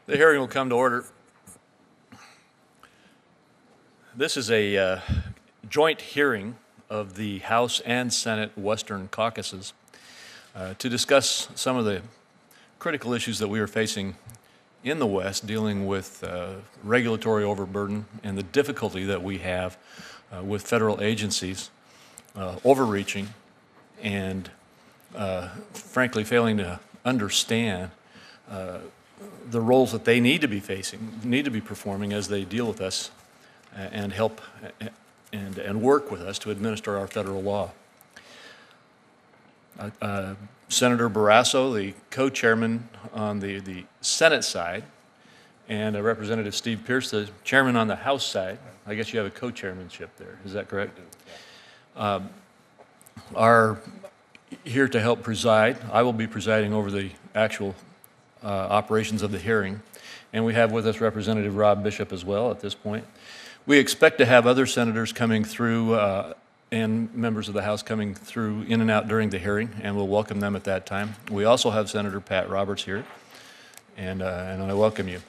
The hearing will come to order. This is a joint hearing of the House and Senate Western caucuses to discuss some of the critical issues that we are facing in the West, dealing with regulatory overburden and the difficulty that we have with federal agencies overreaching and frankly failing to understand the roles that they need to be performing as they deal with us and help and work with us to administer our federal law. Senator Barrasso, the co-chairman on the Senate side, and Representative Steve Pierce, the chairman on the House side. I guess you have a co-chairmanship there. Is that correct? Are here to help preside. I will be presiding over the actual operations of the hearing. And we have with us Representative Rob Bishop as well at this point. We expect to have other senators coming through and members of the House coming through in and out during the hearing, and we'll welcome them at that time. We also have Senator Pat Roberts here, and I welcome you.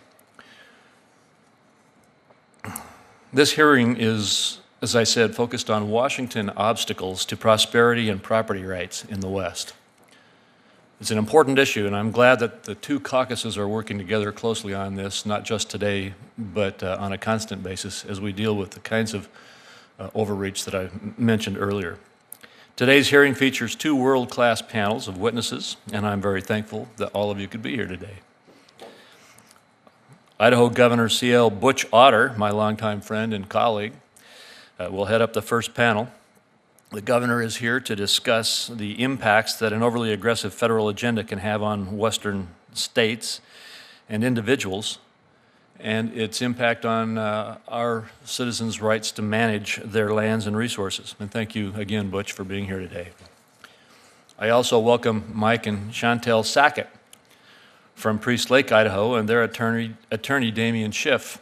This hearing is, as I said, focused on Washington obstacles to prosperity and property rights in the West. It's an important issue, and I'm glad that the two caucuses are working together closely on this, not just today, but on a constant basis as we deal with the kinds of overreach that I mentioned earlier. Today's hearing features two world-class panels of witnesses, and I'm very thankful that all of you could be here today. Idaho Governor C.L. Butch Otter, my longtime friend and colleague, will head up the first panel. The governor is here to discuss the impacts that an overly aggressive federal agenda can have on Western states and individuals, and its impact on our citizens' rights to manage their lands and resources. And thank you again, Butch, for being here today. I also welcome Mike and Chantell Sackett from Priest Lake, Idaho, and their attorney Damian Schiff,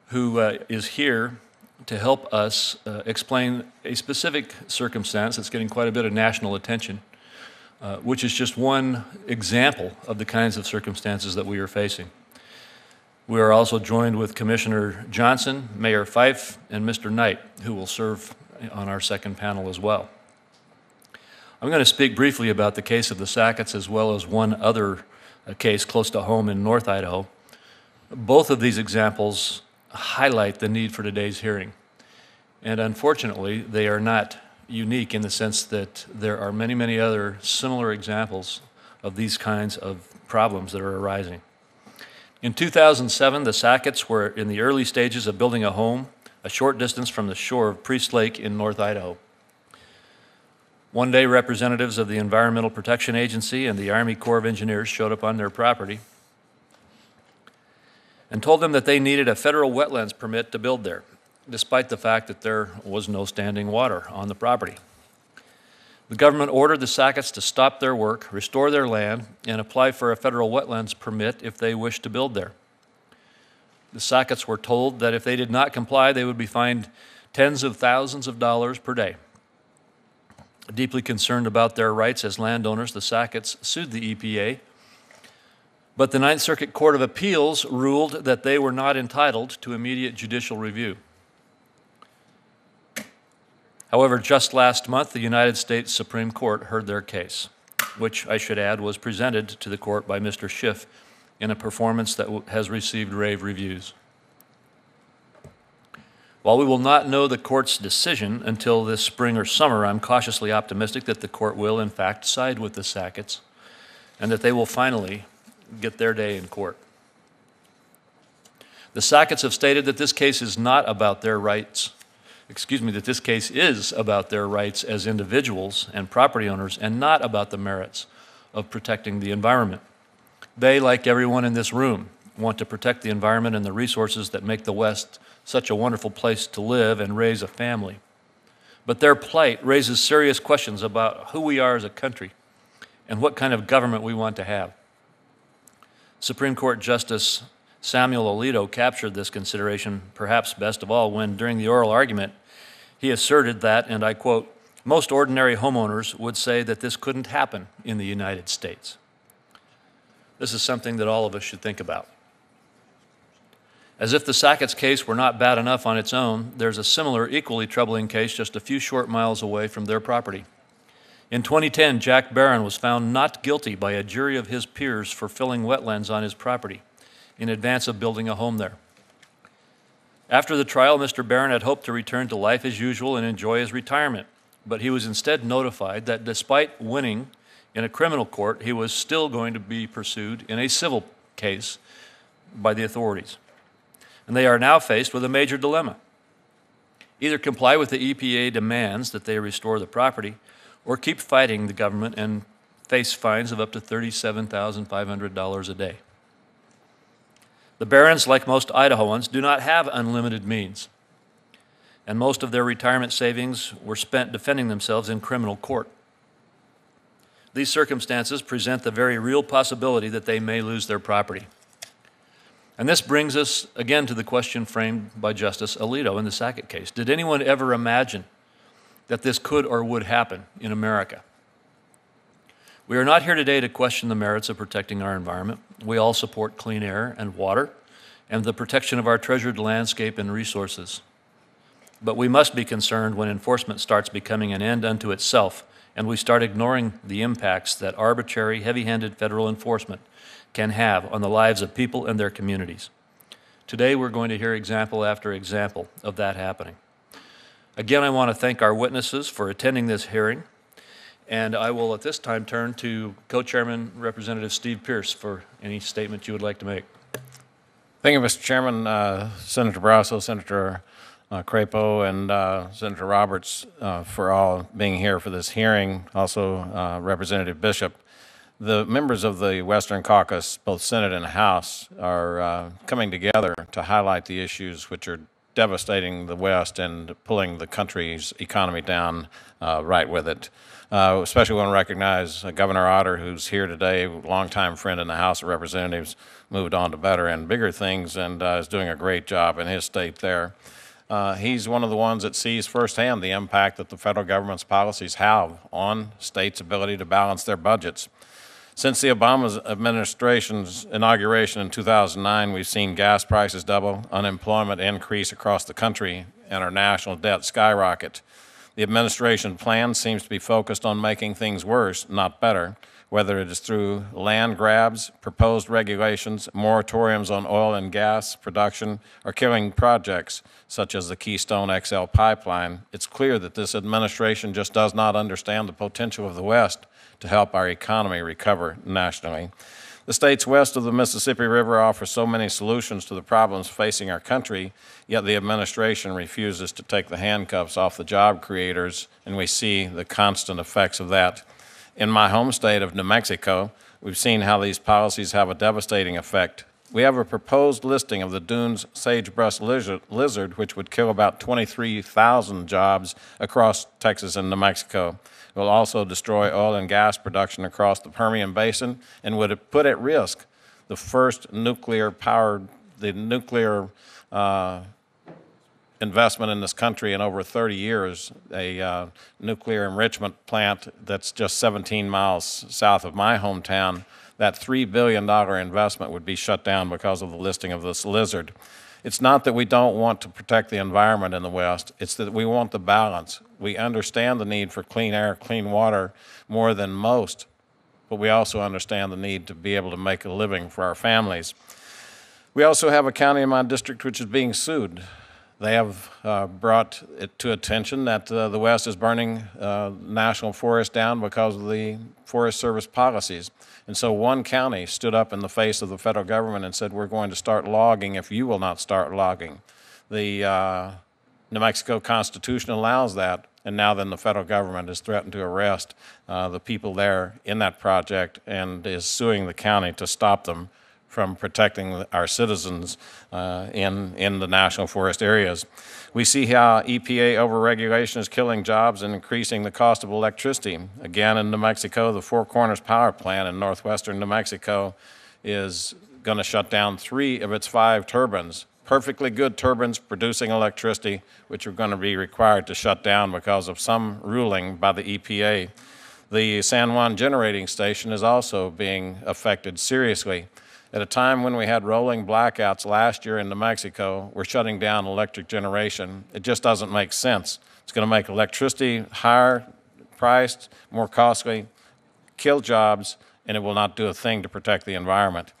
who is here to help us explain a specific circumstance that's getting quite a bit of national attention, which is just one example of the kinds of circumstances that we are facing. We are also joined with Commissioner Johnson, Mayor Fife, and Mr. Knight, who will serve on our second panel as well. I'm going to speak briefly about the case of the Sacketts as well as one other case close to home in North Idaho. Both of these examples highlight the need for today's hearing. And unfortunately, they are not unique in the sense that there are many, many other similar examples of these kinds of problems that are arising. In 2007, the Sacketts were in the early stages of building a home a short distance from the shore of Priest Lake in North Idaho. One day, representatives of the Environmental Protection Agency and the Army Corps of Engineers showed up on their property and told them that they needed a federal wetlands permit to build there, despite the fact that there was no standing water on the property. The government ordered the Sacketts to stop their work, restore their land, and apply for a federal wetlands permit if they wished to build there. The Sacketts were told that if they did not comply, they would be fined tens of thousands of dollars per day. Deeply concerned about their rights as landowners, the Sacketts sued the EPA, but the Ninth Circuit Court of Appeals ruled that they were not entitled to immediate judicial review. However, just last month, the United States Supreme Court heard their case, which I should add was presented to the court by Mr. Schiff in a performance that has received rave reviews. While we will not know the court's decision until this spring or summer, I'm cautiously optimistic that the court will, in fact, side with the Sacketts and that they will finally get their day in court. The Sacketts have stated that this case is not about their rights. That this case is about their rights as individuals and property owners and not about the merits of protecting the environment. They, like everyone in this room, want to protect the environment and the resources that make the West such a wonderful place to live and raise a family. But their plight raises serious questions about who we are as a country and what kind of government we want to have. Supreme Court Justice Samuel Alito captured this consideration perhaps best of all when, during the oral argument, he asserted that, and I quote, "Most ordinary homeowners would say that this couldn't happen in the United States." This is something that all of us should think about. As if the Sackett's case were not bad enough on its own, there's a similar, equally troubling case just a few short miles away from their property. In 2010, Jack Barron was found not guilty by a jury of his peers for filling wetlands on his property in advance of building a home there. After the trial, Mr. Barron had hoped to return to life as usual and enjoy his retirement, but he was instead notified that despite winning in a criminal court, he was still going to be pursued in a civil case by the authorities. And they are now faced with a major dilemma. Either comply with the EPA demands that they restore the property, or keep fighting the government and face fines of up to $37,500 a day. The Barrons, like most Idahoans, do not have unlimited means, and most of their retirement savings were spent defending themselves in criminal court. These circumstances present the very real possibility that they may lose their property. And this brings us again to the question framed by Justice Alito in the Sackett case. Did anyone ever imagine that this could or would happen in America? We are not here today to question the merits of protecting our environment. We all support clean air and water and the protection of our treasured landscape and resources. But we must be concerned when enforcement starts becoming an end unto itself and we start ignoring the impacts that arbitrary, heavy-handed federal enforcement can have on the lives of people and their communities. Today we're going to hear example after example of that happening. Again, I want to thank our witnesses for attending this hearing, and I will at this time turn to Co-Chairman Representative Steve Pierce for any statement you would like to make. Thank you, Mr. Chairman, Senator Brasso, Senator Crapo, and Senator Roberts for all being here for this hearing, also Representative Bishop. The members of the Western Caucus, both Senate and House, are coming together to highlight the issues which are devastating the West and pulling the country's economy down right with it. Especially want to recognize Governor Otter, who's here today, longtime friend in the House of Representatives, moved on to better and bigger things and is doing a great job in his state there. He's one of the ones that sees firsthand the impact that the federal government's policies have on states' ability to balance their budgets. Since the Obama administration's inauguration in 2009, we've seen gas prices double, unemployment increase across the country, and our national debt skyrocket. The administration plan seems to be focused on making things worse, not better, whether it is through land grabs, proposed regulations, moratoriums on oil and gas production, or killing projects such as the Keystone XL pipeline. It's clear that this administration just does not understand the potential of the West to help our economy recover nationally. The states west of the Mississippi River offer so many solutions to the problems facing our country, yet the administration refuses to take the handcuffs off the job creators, and we see the constant effects of that. In my home state of New Mexico, we've seen how these policies have a devastating effect. We have a proposed listing of the Dunes sagebrush lizard, which would kill about 23,000 jobs across Texas and New Mexico. It will also destroy oil and gas production across the Permian Basin and would put at risk the first nuclear investment in this country in over 30 years, a nuclear enrichment plant that's just 17 miles south of my hometown. That $3 billion investment would be shut down because of the listing of this lizard. It's not that we don't want to protect the environment in the West, it's that we want the balance. We understand the need for clean air, clean water more than most, but we also understand the need to be able to make a living for our families. We also have a county in my district which is being sued. They have brought it to attention that the West is burning national forest down because of the Forest Service policies. And so one county stood up in the face of the federal government and said, we're going to start logging if you will not start logging. The New Mexico Constitution allows that, and now then the federal government has threatened to arrest the people there in that project and is suing the county to stop them from protecting our citizens in the national forest areas. We see how EPA overregulation is killing jobs and increasing the cost of electricity. Again, in New Mexico, the Four Corners Power Plant in northwestern New Mexico is going to shut down 3 of its 5 turbines, perfectly good turbines producing electricity, which are going to be required to shut down because of some ruling by the EPA. The San Juan Generating Station is also being affected seriously. At a time when we had rolling blackouts last year in New Mexico, we're shutting down electric generation. It just doesn't make sense. It's going to make electricity higher priced, more costly, kill jobs, and it will not do a thing to protect the environment.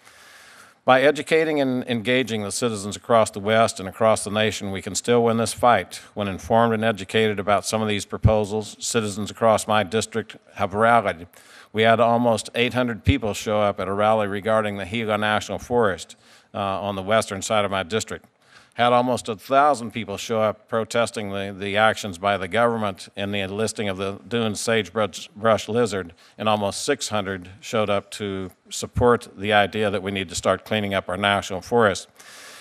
By educating and engaging the citizens across the West and across the nation, we can still win this fight. When informed and educated about some of these proposals, citizens across my district have rallied. We had almost 800 people show up at a rally regarding the Gila National Forest on the western side of my district. Had almost 1,000 people show up protesting the actions by the government and the enlisting of the dune sagebrush lizard, and almost 600 showed up to support the idea that we need to start cleaning up our national forests.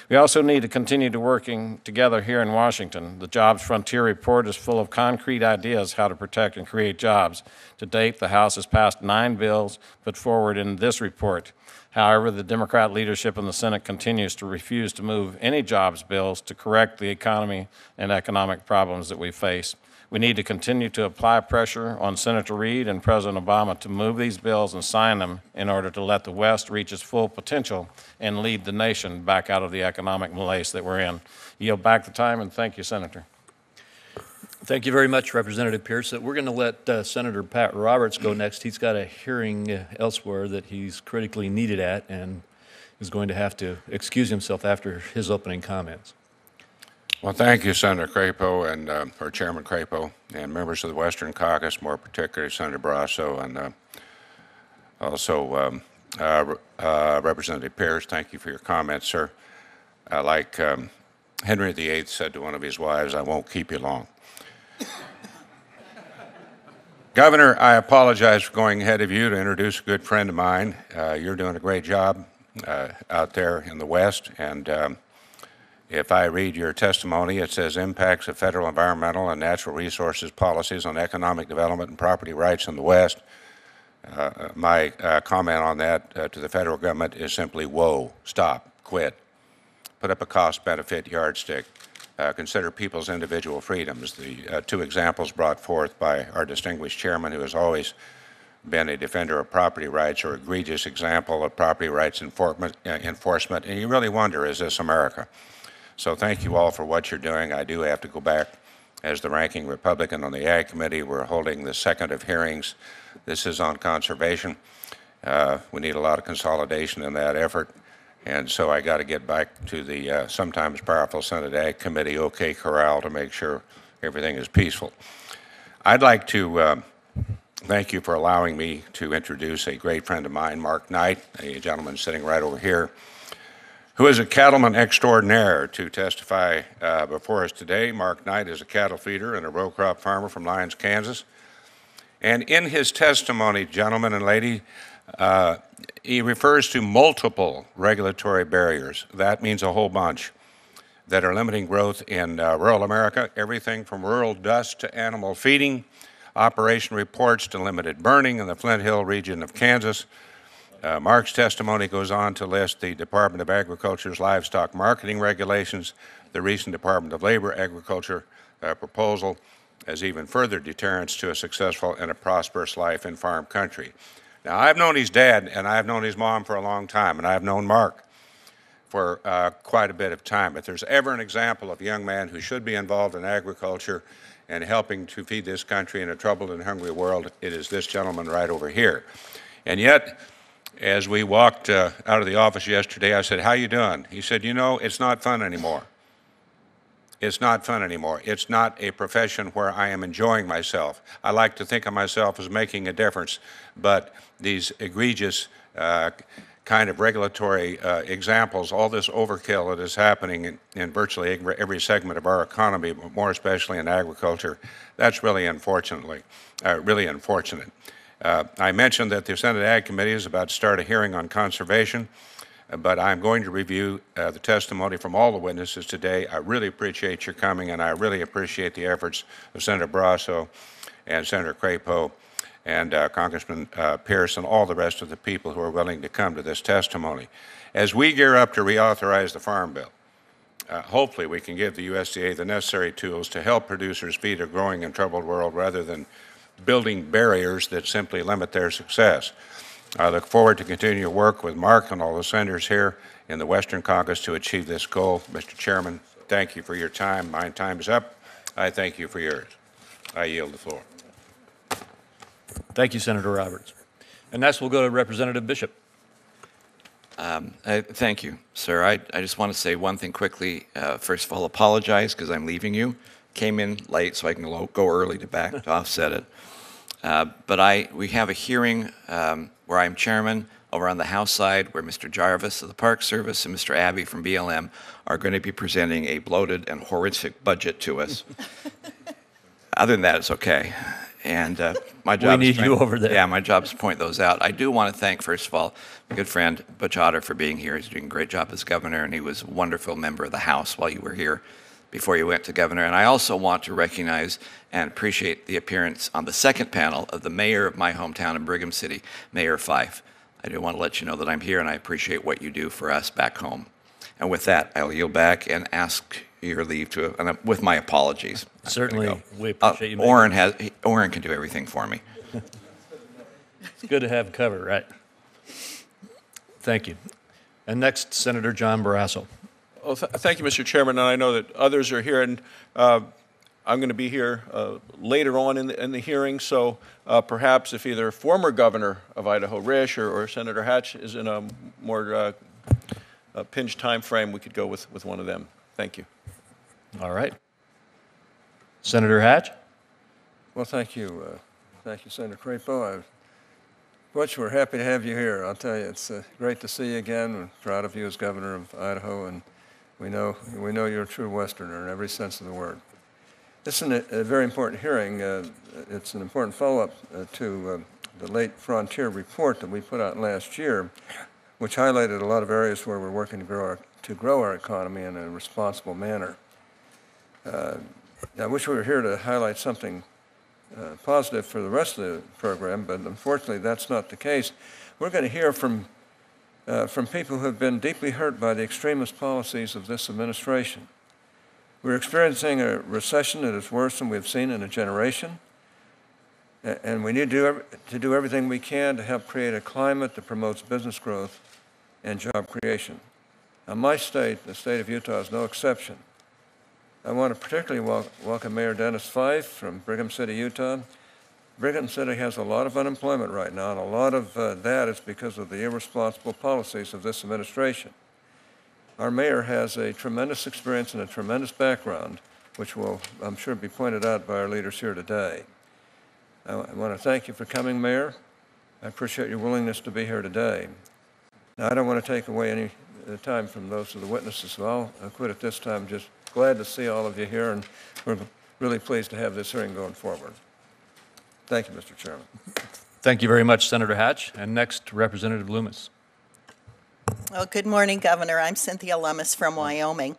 We also need to continue to working together here in Washington. The Jobs Frontier report is full of concrete ideas how to protect and create jobs. To date, the House has passed 9 bills put forward in this report. However, the Democrat leadership in the Senate continues to refuse to move any jobs bills to correct the economy and economic problems that we face. We need to continue to apply pressure on Senator Reid and President Obama to move these bills and sign them in order to let the West reach its full potential and lead the nation back out of the economic malaise that we're in. Yield back the time, and thank you, Senator. Thank you very much, Representative Pierce. We're going to let Senator Pat Roberts go next. He's got a hearing elsewhere that he's critically needed at and is going to have to excuse himself after his opening comments. Well, thank you, Senator Crapo, and or Chairman Crapo, and members of the Western Caucus, more particularly Senator Barrasso, and also Representative Pierce. Thank you for your comments, sir. Like Henry VIII said to one of his wives, I won't keep you long. Governor, I apologize for going ahead of you to introduce a good friend of mine. You're doing a great job out there in the West, and if I read your testimony, it says impacts of federal environmental and natural resources policies on economic development and property rights in the West. My comment on that to the federal government is simply, whoa, stop, quit. Put up a cost-benefit yardstick. Consider people's individual freedoms. The 2 examples brought forth by our distinguished chairman, who has always been a defender of property rights, or egregious example of property rights enforcement, and you really wonder, is this America? So thank you all for what you're doing. I do have to go back as the ranking Republican on the Ag Committee. We're holding the second of hearings. This is on conservation. We need a lot of consolidation in that effort. And so I got to get back to the sometimes powerful Senate Ag Committee, OK Corral, to make sure everything is peaceful. I'd like to thank you for allowing me to introduce a great friend of mine, Mark Knight, a gentleman sitting right over here, who is a cattleman extraordinaire, to testify before us today. Mark Knight is a cattle feeder and a row crop farmer from Lyons, Kansas. And in his testimony, gentlemen and lady, he refers to multiple regulatory barriers. That means a whole bunch that are limiting growth in rural America, everything from rural dust to animal feeding, operation reports to limited burning in the Flint Hill region of Kansas. Mark's testimony goes on to list the Department of Agriculture's livestock marketing regulations, the recent Department of Labor agriculture proposal as even further deterrents to a successful and a prosperous life in farm country. Now, I've known his dad and I've known his mom for a long time, and I've known Mark for quite a bit of time. If there's ever an example of a young man who should be involved in agriculture and helping to feed this country in a troubled and hungry world, it is this gentleman right over here. And yet, as we walked out of the office yesterday, I said, "How you doing?" He said, "You know, it's not fun anymore. It's not fun anymore. It's not a profession where I am enjoying myself. I like to think of myself as making a difference, but these egregious kind of regulatory examples, all this overkill that is happening in virtually every segment of our economy, but more especially in agriculture, that's really unfortunate. I mentioned that the Senate Ag Committee is about to start a hearing on conservation, but I'm going to review the testimony from all the witnesses today. I really appreciate your coming, and I really appreciate the efforts of Senator Barrasso and Senator Crapo and Congressman Pierce and all the rest of the people who are willing to come to this testimony. As we gear up to reauthorize the Farm Bill, hopefully we can give the USDA the necessary tools to help producers feed a growing and troubled world rather than building barriers that simply limit their success. I look forward to continuing to work with Mark and all the senators here in the Western Caucus to achieve this goal. Mr. Chairman, thank you for your time. My time is up. I thank you for yours. I yield the floor. Thank you, Senator Roberts. And next, we'll go to Representative Bishop. Thank you, sir. I just want to say one thing quickly. First of all, apologize because I'm leaving you. Came in late, so I can go early to offset it. But we have a hearing where I'm chairman over on the House side, where Mr. Jarvis of the Park Service and Mr. Abbey from BLM are going to be presenting a bloated and horrific budget to us. Other than that, it's okay. And my job we need you over there. Yeah, my job is to point those out. I do want to thank, first of all, my good friend Butch Otter for being here. He's doing a great job as governor, and he was a wonderful member of the House while you were here before you went to governor. And I also want to recognize and appreciate the appearance on the second panel of the mayor of my hometown in Brigham City, Mayor Fife. I do want to let you know that I'm here, and I appreciate what you do for us back home. And with that, I'll yield back and ask your leave to, with my apologies. Certainly, we appreciate you. Orrin can do everything for me. It's good to have cover, right? Thank you. And next, Senator John Barrasso. Well, thank you, Mr. Chairman. And I know that others are here, and I'm going to be here later on in the hearing. So perhaps if either former governor of Idaho, Risch, or Senator Hatch is in a more pinched time frame, we could go with one of them. Thank you. All right. Senator Hatch? Well, thank you. Thank you, Senator Crapo. Butch, we're happy to have you here. I'll tell you, it's great to see you again. We're proud of you as governor of Idaho, and we know you're a true Westerner in every sense of the word. This is a very important hearing. It's an important follow-up to the late Frontier report that we put out last year, which highlighted a lot of areas where we're working to grow our economy in a responsible manner. I wish we were here to highlight something positive for the rest of the program, but unfortunately that's not the case. We're going to hear from people who have been deeply hurt by the extremist policies of this administration. We're experiencing a recession that is worse than we've seen in a generation, and we need to do everything we can to help create a climate that promotes business growth and job creation. Now, my state, the state of Utah, is no exception. I want to particularly welcome Mayor Dennis Fife from Brigham City, Utah. Brigham City has a lot of unemployment right now, and a lot of that is because of the irresponsible policies of this administration. Our mayor has a tremendous experience and a tremendous background, which will, I'm sure, be pointed out by our leaders here today. I want to thank you for coming, Mayor. I appreciate your willingness to be here today. Now, I don't want to take away any time from those of the witnesses, so I'll quit at this time. Just glad to see all of you here, and we're really pleased to have this hearing going forward. Thank you, Mr. Chairman. Thank you very much, Senator Hatch. And next, Representative Loomis. Well, good morning, Governor. I'm Cynthia Lummis from Wyoming.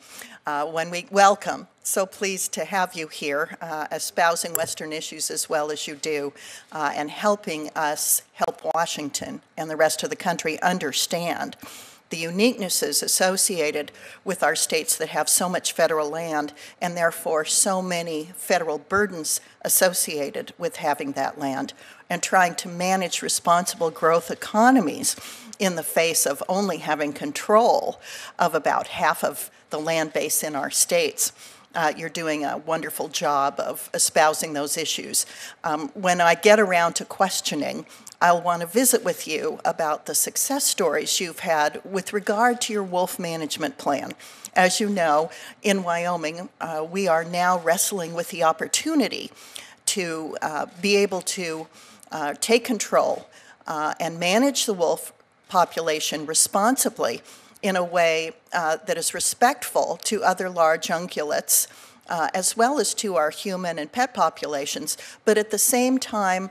Welcome. So pleased to have you here, espousing Western issues as well as you do, and helping us help Washington and the rest of the country understand the uniquenesses associated with our states that have so much federal land and therefore so many federal burdens associated with having that land, and trying to manage responsible growth economies in the face of only having control of about half of the land base in our states. You're doing a wonderful job of espousing those issues. When I get around to questioning, I'll want to visit with you about the success stories you've had with regard to your wolf management plan. As you know, in Wyoming, we are now wrestling with the opportunity to be able to take control and manage the wolf population responsibly in a way that is respectful to other large ungulates, as well as to our human and pet populations, but at the same time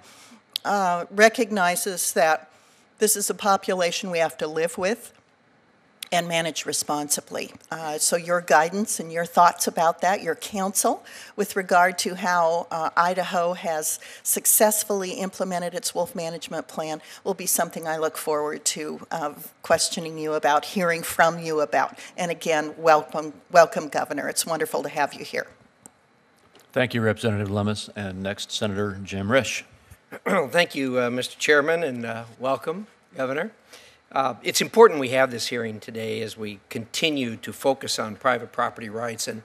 recognizes that this is a population we have to live with and manage responsibly. So your guidance and your thoughts about that, your counsel with regard to how Idaho has successfully implemented its wolf management plan will be something I look forward to questioning you about, hearing from you about. And again, welcome, Governor. It's wonderful to have you here. Thank you, Representative Lummis. And next, Senator Jim Risch. Thank you, Mr. Chairman, and welcome. Governor. It's important we have this hearing today as we continue to focus on private property rights, and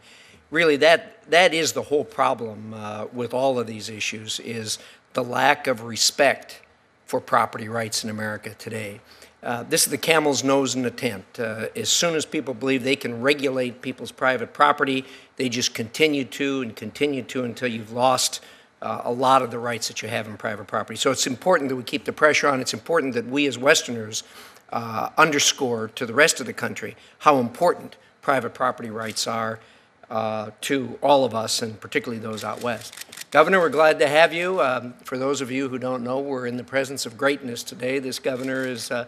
really that is the whole problem with all of these issues, is the lack of respect for property rights in America today. This is the camel's nose in the tent. As soon as people believe they can regulate people's private property, they just continue to until you've lost a lot of the rights that you have in private property. So it's important that we keep the pressure on. It's important that we as Westerners underscore to the rest of the country how important private property rights are to all of us, and particularly those out west. Governor, we're glad to have you. For those of you who don't know, we're in the presence of greatness today. This governor is a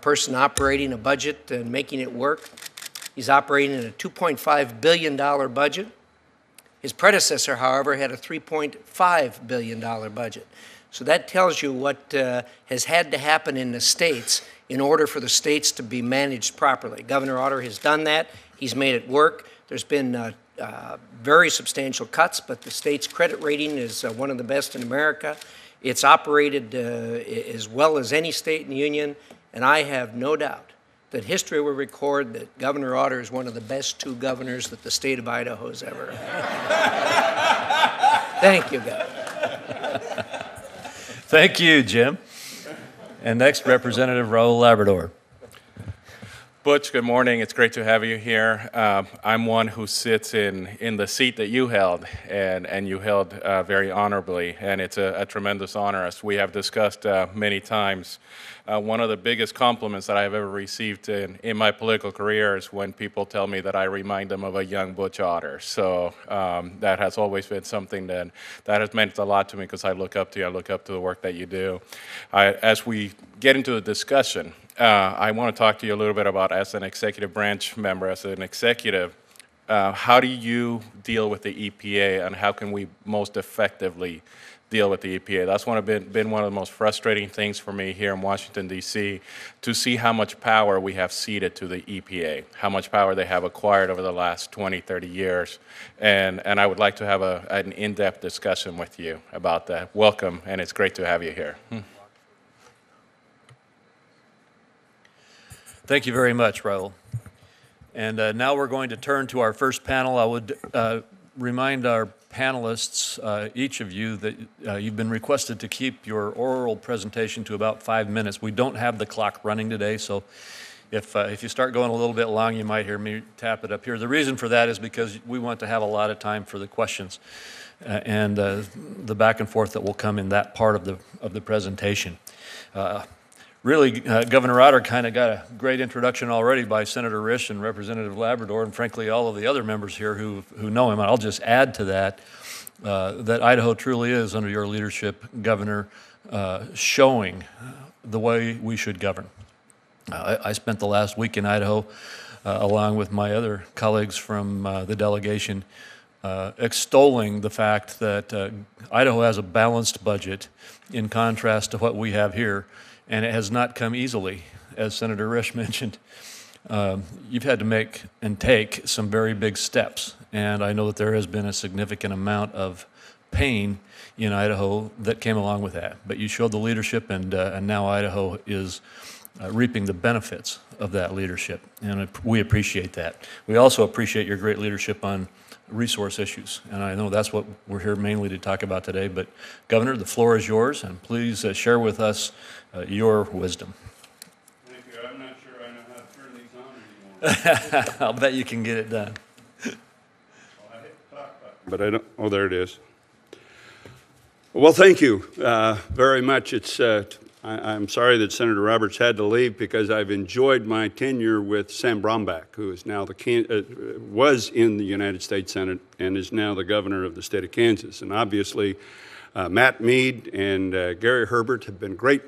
person operating a budget and making it work. He's operating in a $2.5 billion budget. His predecessor, however, had a $3.5 billion budget. So that tells you what has had to happen in the states in order for the states to be managed properly. Governor Otter has done that. He's made it work. There's been very substantial cuts, but the state's credit rating is one of the best in America. It's operated as well as any state in the union, and I have no doubt that history will record that Governor Otter is one of the best two governors that the state of Idaho has ever had. Thank you, Governor. Thank you, Jim. And next, Representative Raul Labrador. Butch, good morning. It's great to have you here. I'm one who sits in the seat that you held, and you held very honorably, and it's a tremendous honor, as we have discussed many times. One of the biggest compliments that I've ever received in my political career is when people tell me that I remind them of a young Butch Otter. So that has always been something that has meant a lot to me, because I look up to you. I look up to the work that you do. As we get into the discussion, I want to talk to you a little bit about, as an executive branch member, as an executive, how do you deal with the EPA, and how can we most effectively deal with the EPA? That's been one of the most frustrating things for me here in Washington, D.C., to see how much power we have ceded to the EPA, how much power they have acquired over the last 20, 30 years. And I would like to have an in-depth discussion with you about that. Welcome, and it's great to have you here. Thank you very much, Raul. And now we're going to turn to our first panel. I would remind our panelists, each of you, that you've been requested to keep your oral presentation to about 5 minutes. We don't have the clock running today, so if you start going a little bit long, you might hear me tap it up here. The reason for that is because we want to have a lot of time for the questions and the back and forth that will come in that part of the presentation. Really, Governor Otter kind of got a great introduction already by Senator Risch and Representative Labrador, and frankly all of the other members here who know him. And I'll just add to that that Idaho truly is, under your leadership, Governor, showing the way we should govern. I spent the last week in Idaho, along with my other colleagues from the delegation, extolling the fact that Idaho has a balanced budget in contrast to what we have here. And it has not come easily, as Senator Risch mentioned. You've had to make and take some very big steps, and I know that there has been a significant amount of pain in Idaho that came along with that. But you showed the leadership, and now Idaho is reaping the benefits of that leadership, and we appreciate that. We also appreciate your great leadership on resource issues, and I know that's what we're here mainly to talk about today. But Governor, the floor is yours, and please share with us your wisdom. Thank you. I'm not sure I know how to turn these on anymore. I'll bet you can get it done. Well, I hate to talk about it, but I don't. Oh, there it is. Well, thank you very much. I'm sorry that Senator Roberts had to leave, because I've enjoyed my tenure with Sam Brombach, who is now was in the United States Senate and is now the governor of the state of Kansas. And obviously, Matt Mead and Gary Herbert have been great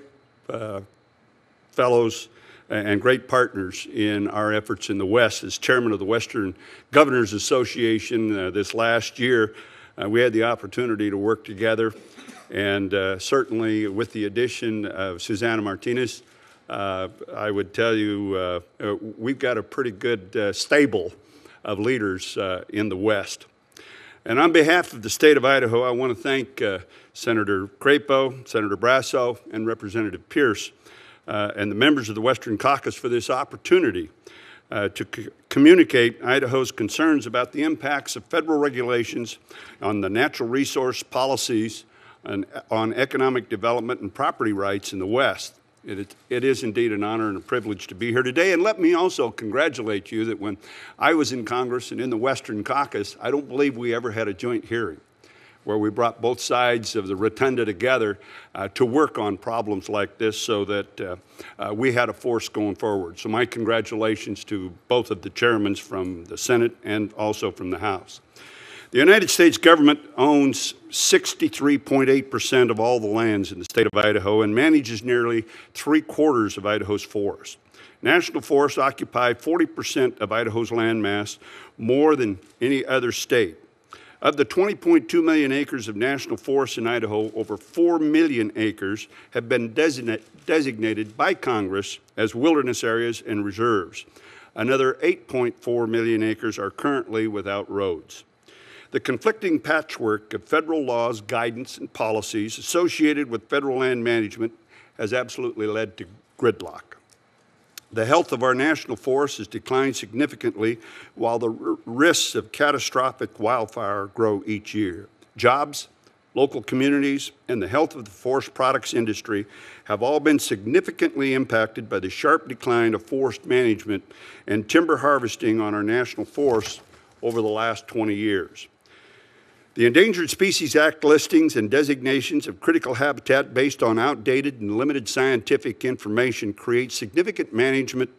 fellows and great partners in our efforts in the West. As chairman of the Western Governors Association this last year, we had the opportunity to work together. And certainly with the addition of Susana Martinez, I would tell you we've got a pretty good stable of leaders in the West. And on behalf of the state of Idaho, I want to thank Senator Crapo, Senator Brasso, and Representative Pierce and the members of the Western Caucus for this opportunity to communicate Idaho's concerns about the impacts of federal regulations on the natural resource policies and on economic development and property rights in the West. It is indeed an honor and a privilege to be here today. And let me also congratulate you that when I was in Congress and in the Western Caucus, I don't believe we ever had a joint hearing where we brought both sides of the rotunda together to work on problems like this so that we had a force going forward. So my congratulations to both of the chairmen from the Senate and also from the House. The United States government owns 63.8% of all the lands in the state of Idaho and manages nearly 3/4 of Idaho's forest. National forests occupy 40% of Idaho's land mass, more than any other state. Of the 20.2 million acres of national forests in Idaho, over 4 million acres have been designated by Congress as wilderness areas and reserves. Another 8.4 million acres are currently without roads. The conflicting patchwork of federal laws, guidance, and policies associated with federal land management has absolutely led to gridlock. The health of our national forests has declined significantly while the risks of catastrophic wildfire grow each year. Jobs, local communities, and the health of the forest products industry have all been significantly impacted by the sharp decline of forest management and timber harvesting on our national forests over the last 20 years. The Endangered Species Act listings and designations of critical habitat based on outdated and limited scientific information create significant management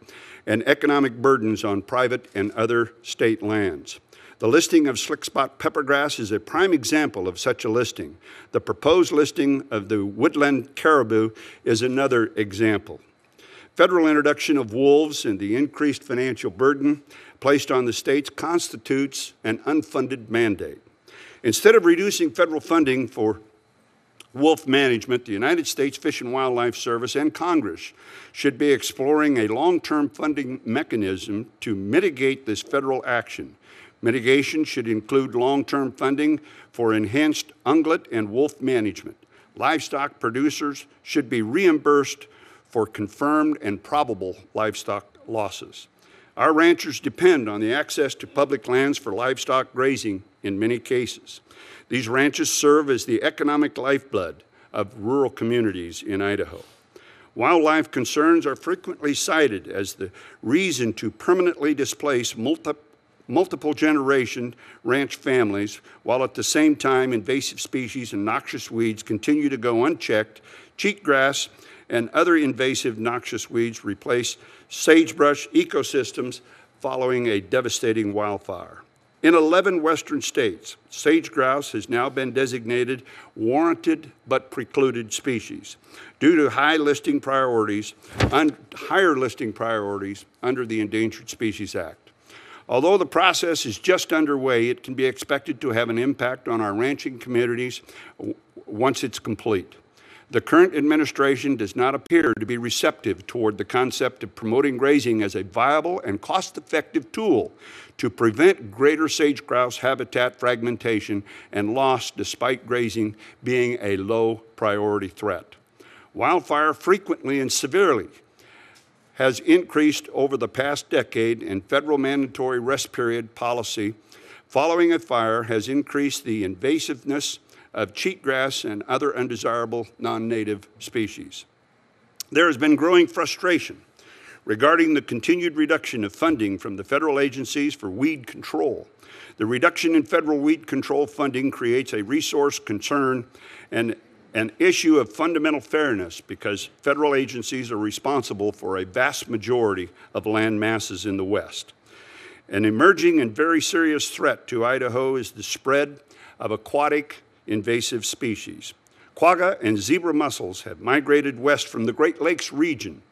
and economic burdens on private and other state lands. The listing of slickspot peppergrass is a prime example of such a listing. The proposed listing of the woodland caribou is another example. Federal introduction of wolves and the increased financial burden placed on the states constitutes an unfunded mandate. Instead of reducing federal funding for wolf management, the United States Fish and Wildlife Service and Congress should be exploring a long-term funding mechanism to mitigate this federal action. Mitigation should include long-term funding for enhanced ungulate and wolf management. Livestock producers should be reimbursed for confirmed and probable livestock losses. Our ranchers depend on the access to public lands for livestock grazing in many cases. These ranches serve as the economic lifeblood of rural communities in Idaho. Wildlife concerns are frequently cited as the reason to permanently displace multiple generation ranch families, while at the same time invasive species and noxious weeds continue to go unchecked. Cheatgrass and other invasive noxious weeds replace sagebrush ecosystems following a devastating wildfire. In 11 western states, sage grouse has now been designated warranted but precluded species due to higher listing priorities under the Endangered Species Act. Although the process is just underway, it can be expected to have an impact on our ranching communities once it's complete. The current administration does not appear to be receptive toward the concept of promoting grazing as a viable and cost-effective tool to prevent greater sage grouse habitat fragmentation and loss despite grazing being a low priority threat. Wildfire frequently and severely has increased over the past decade, and federal mandatory rest period policy following a fire has increased the invasiveness of cheatgrass and other undesirable non-native species. There has been growing frustration regarding the continued reduction of funding from the federal agencies for weed control. The reduction in federal weed control funding creates a resource concern and an issue of fundamental fairness because federal agencies are responsible for a vast majority of land masses in the West. An emerging and very serious threat to Idaho is the spread of aquatic invasive species. Quagga and zebra mussels have migrated west from the Great Lakes region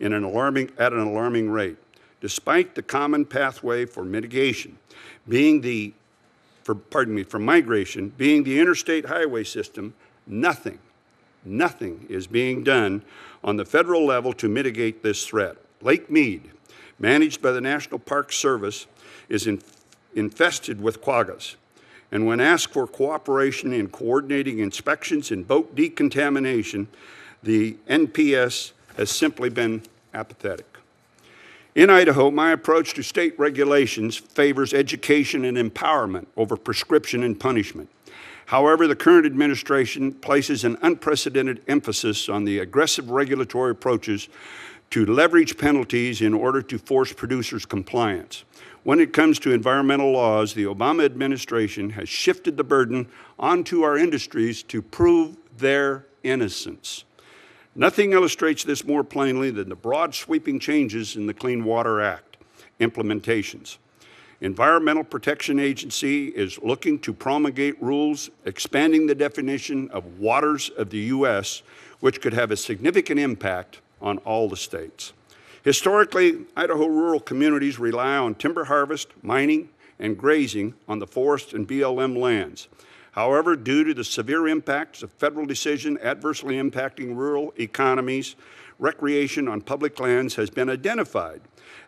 at an alarming rate. Despite the common pathway for migration being the interstate highway system, nothing is being done on the federal level to mitigate this threat. Lake Mead, managed by the National Park Service, is infested with quaggas. And when asked for cooperation in coordinating inspections and boat decontamination, the NPS has simply been apathetic. In Idaho, my approach to state regulations favors education and empowerment over prescription and punishment. However, the current administration places an unprecedented emphasis on the aggressive regulatory approaches to leverage penalties in order to force producers' compliance. When it comes to environmental laws, the Obama administration has shifted the burden onto our industries to prove their innocence. Nothing illustrates this more plainly than the broad sweeping changes in the Clean Water Act implementations. Environmental Protection Agency is looking to promulgate rules expanding the definition of waters of the U.S., which could have a significant impact on all the states. Historically, Idaho rural communities rely on timber harvest, mining, and grazing on the forest and BLM lands. However, due to the severe impacts of federal decision adversely impacting rural economies, recreation on public lands has been identified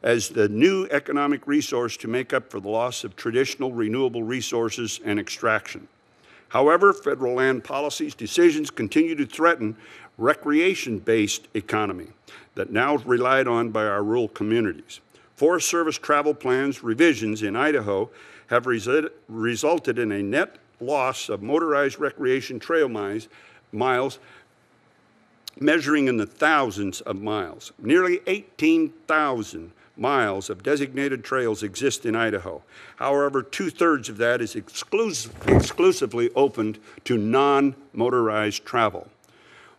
as the new economic resource to make up for the loss of traditional renewable resources and extraction. However, federal land policies decisions continue to threaten recreation-based economy that now is relied on by our rural communities. Forest Service travel plans revisions in Idaho have resulted in a net loss of motorized recreation trail miles measuring in the thousands of miles. Nearly 18,000 miles of designated trails exist in Idaho. However, 2/3 of that is exclusively opened to non-motorized travel.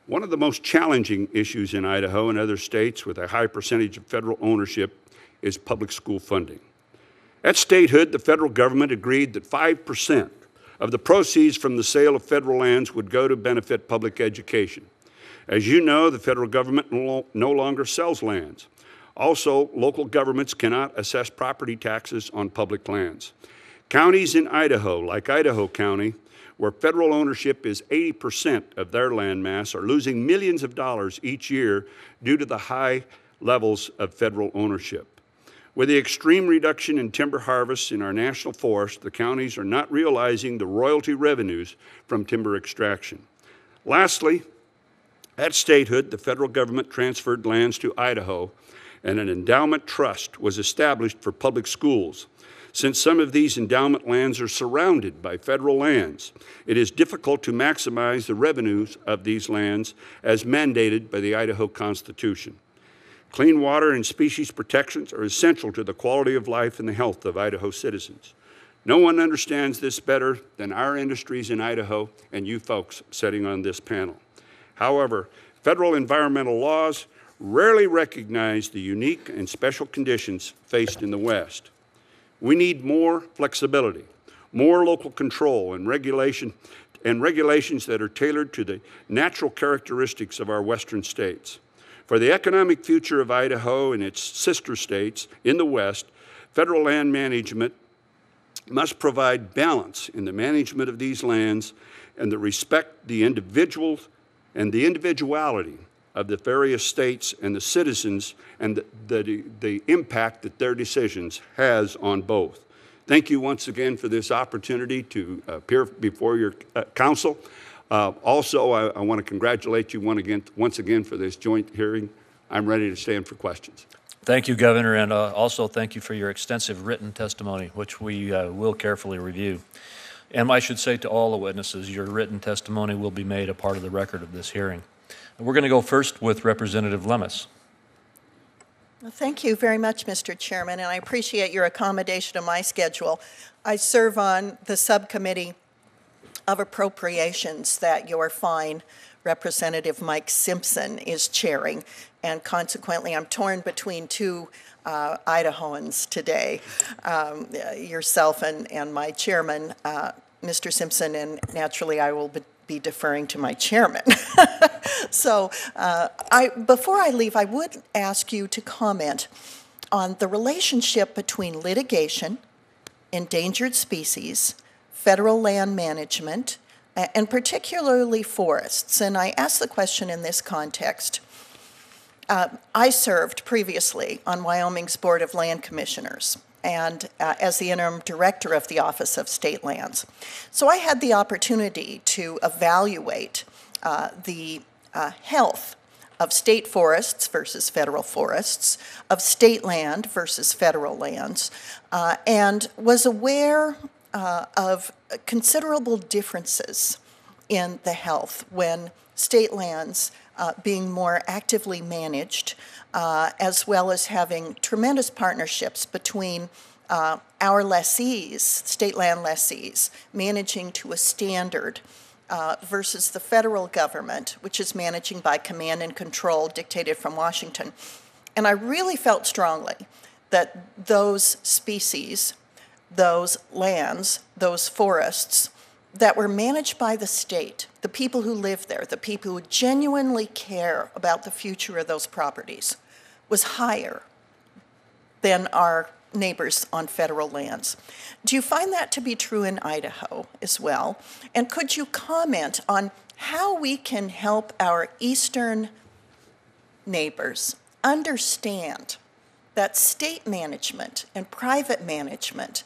One of the most challenging issues in Idaho and other states with a high percentage of federal ownership is public school funding. At statehood, the federal government agreed that 5% of the proceeds from the sale of federal lands would go to benefit public education. As you know, the federal government no longer sells lands. Also, local governments cannot assess property taxes on public lands. Counties in Idaho, like Idaho County, where federal ownership is 80% of their land mass, are losing millions of dollars each year due to the high levels of federal ownership. With the extreme reduction in timber harvests in our national forest, the counties are not realizing the royalty revenues from timber extraction. Lastly, at statehood, the federal government transferred lands to Idaho, and an endowment trust was established for public schools. Since some of these endowment lands are surrounded by federal lands, it is difficult to maximize the revenues of these lands as mandated by the Idaho Constitution. Clean water and species protections are essential to the quality of life and the health of Idaho citizens. No one understands this better than our industries in Idaho and you folks sitting on this panel. However, federal environmental laws rarely recognize the unique and special conditions faced in the West. We need more flexibility, more local control and regulations that are tailored to the natural characteristics of our western states. For the economic future of Idaho and its sister states in the West, federal land management must provide balance in the management of these lands and respect the individuals and the individuality of the various states and the citizens and the impact that their decisions has on both. Thank you once again for this opportunity to appear before your council. Also, I want to congratulate you once again for this joint hearing. I'm ready to stand for questions. Thank you, Governor, and also thank you for your extensive written testimony, which we will carefully review. And I should say to all the witnesses, your written testimony will be made a part of the record of this hearing. We're going to go first with Representative Lemus. Well, thank you very much, Mr. Chairman, and I appreciate your accommodation of my schedule. I serve on the subcommittee of appropriations that your fine Representative Mike Simpson is chairing, and consequently I'm torn between two Idahoans today, yourself and my chairman, Mr. Simpson, and naturally I will be deferring to my chairman. So before I leave, I would ask you to comment on the relationship between litigation, endangered species, federal land management, and particularly forests. And I ask the question in this context. I served previously on Wyoming's Board of Land Commissioners and as the interim director of the Office of State Lands. So I had the opportunity to evaluate the health of state forests versus federal forests, of state land versus federal lands, and was aware of considerable differences in the health when state lands being more actively managed, as well as having tremendous partnerships between our lessees, state land lessees, managing to a standard versus the federal government, which is managing by command and control dictated from Washington. And I really felt strongly that those species, those lands, those forests that were managed by the state, the people who live there, the people who genuinely care about the future of those properties, was higher than our neighbors on federal lands. Do you find that to be true in Idaho as well? And could you comment on how we can help our eastern neighbors understand that state management and private management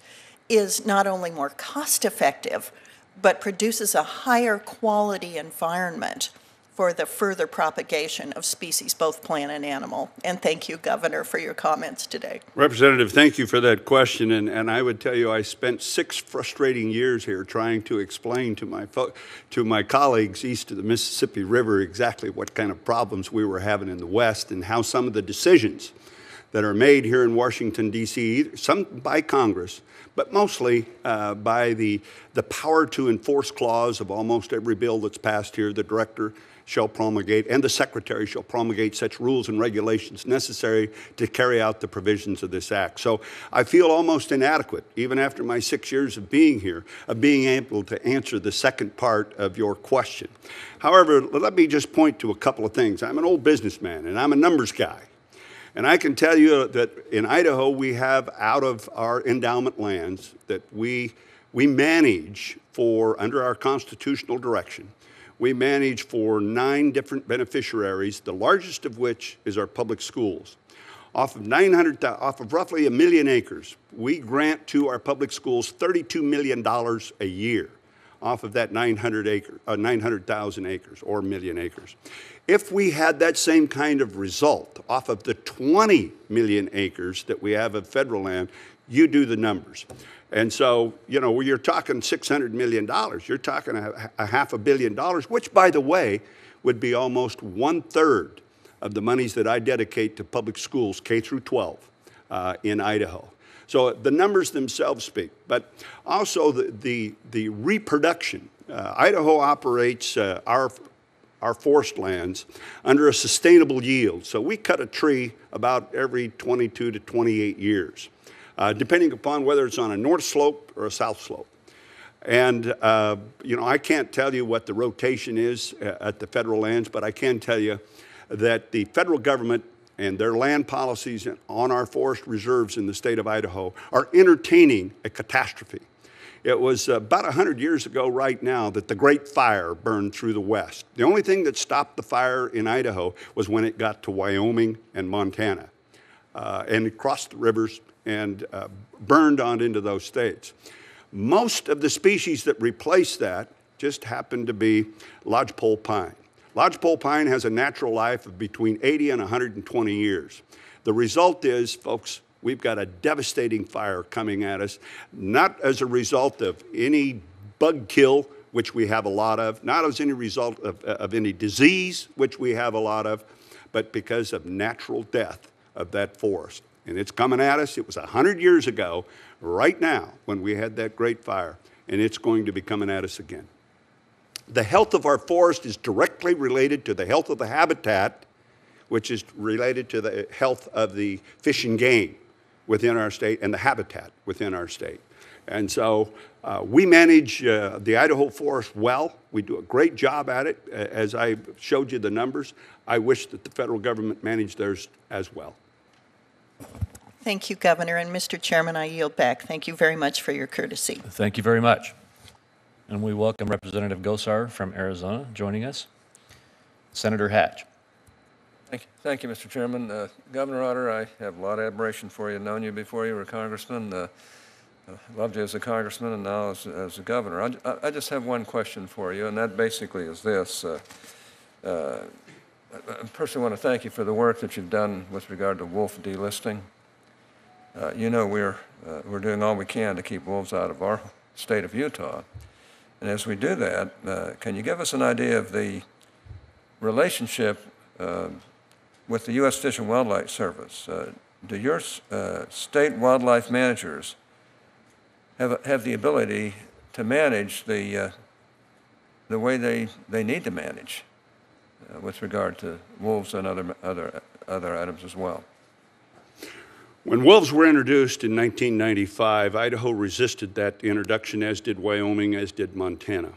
is not only more cost-effective, but produces a higher quality environment for the further propagation of species, both plant and animal? And thank you, Governor, for your comments today. Representative, thank you for that question. And I would tell you, I spent 6 frustrating years here trying to explain to my colleagues east of the Mississippi River exactly what kind of problems we were having in the West and how some of the decisions that are made here in Washington, D.C., some by Congress, but mostly by the power to enforce clause of almost every bill that's passed here. The director shall promulgate and the secretary shall promulgate such rules and regulations necessary to carry out the provisions of this act. So I feel almost inadequate, even after my 6 years of being here, of being able to answer the second part of your question. However, let me just point to a couple of things. I'm an old businessman and I'm a numbers guy. And I can tell you that in Idaho, we have out of our endowment lands that we manage for, under our constitutional direction, we manage for 9 different beneficiaries, the largest of which is our public schools. Off of roughly 1 million acres, we grant to our public schools $32 million a year off of that 900,000 acres or 1 million acres. If we had that same kind of result off of the 20 million acres that we have of federal land, you do the numbers. And so, you know, when you're talking $600 million, you're talking a $500 million, which, by the way, would be almost 1/3 of the monies that I dedicate to public schools, K through 12, in Idaho. So the numbers themselves speak, but also the reproduction. Idaho operates our forest lands under a sustainable yield. So we cut a tree about every 22 to 28 years, depending upon whether it's on a north slope or a south slope. And, you know, I can't tell you what the rotation is at the federal lands, but I can tell you that the federal government and their land policies on our forest reserves in the state of Idaho are entertaining a catastrophe. It was about 100 years ago right now that the Great Fire burned through the West. The only thing that stopped the fire in Idaho was when it got to Wyoming and Montana. And it crossed the rivers and burned on into those states. Most of the species that replaced that just happened to be lodgepole pine. Lodgepole pine has a natural life of between 80 and 120 years. The result is, folks, we've got a devastating fire coming at us, not as a result of any bug kill, which we have a lot of, not as any result of any disease, which we have a lot of, but because of natural death of that forest. And it's coming at us. It was 100 years ago, right now, when we had that great fire, and it's going to be coming at us again. The health of our forest is directly related to the health of the habitat, which is related to the health of the fish and game within our state and the habitat within our state. And so we manage the Idaho forest well. We do a great job at it. As I showed you the numbers, I wish that the federal government managed theirs as well. Thank you, Governor. And Mr. Chairman, I yield back. Thank you very much for your courtesy. Thank you very much. And we welcome Representative Gosar from Arizona joining us. Senator Hatch. Thank you, Mr. Chairman. Governor Otter, I have a lot of admiration for you. Known you before you were a congressman. Loved you as a congressman and now as a governor. I just have one question for you, and that basically is this. I personally want to thank you for the work that you've done with regard to wolf delisting. You know we're doing all we can to keep wolves out of our state of Utah. And as we do that, can you give us an idea of the relationship with the U.S. Fish and Wildlife Service? Do your state wildlife managers have the ability to manage the way they need to manage with regard to wolves and other items as well? When wolves were introduced in 1995, Idaho resisted that introduction, as did Wyoming, as did Montana.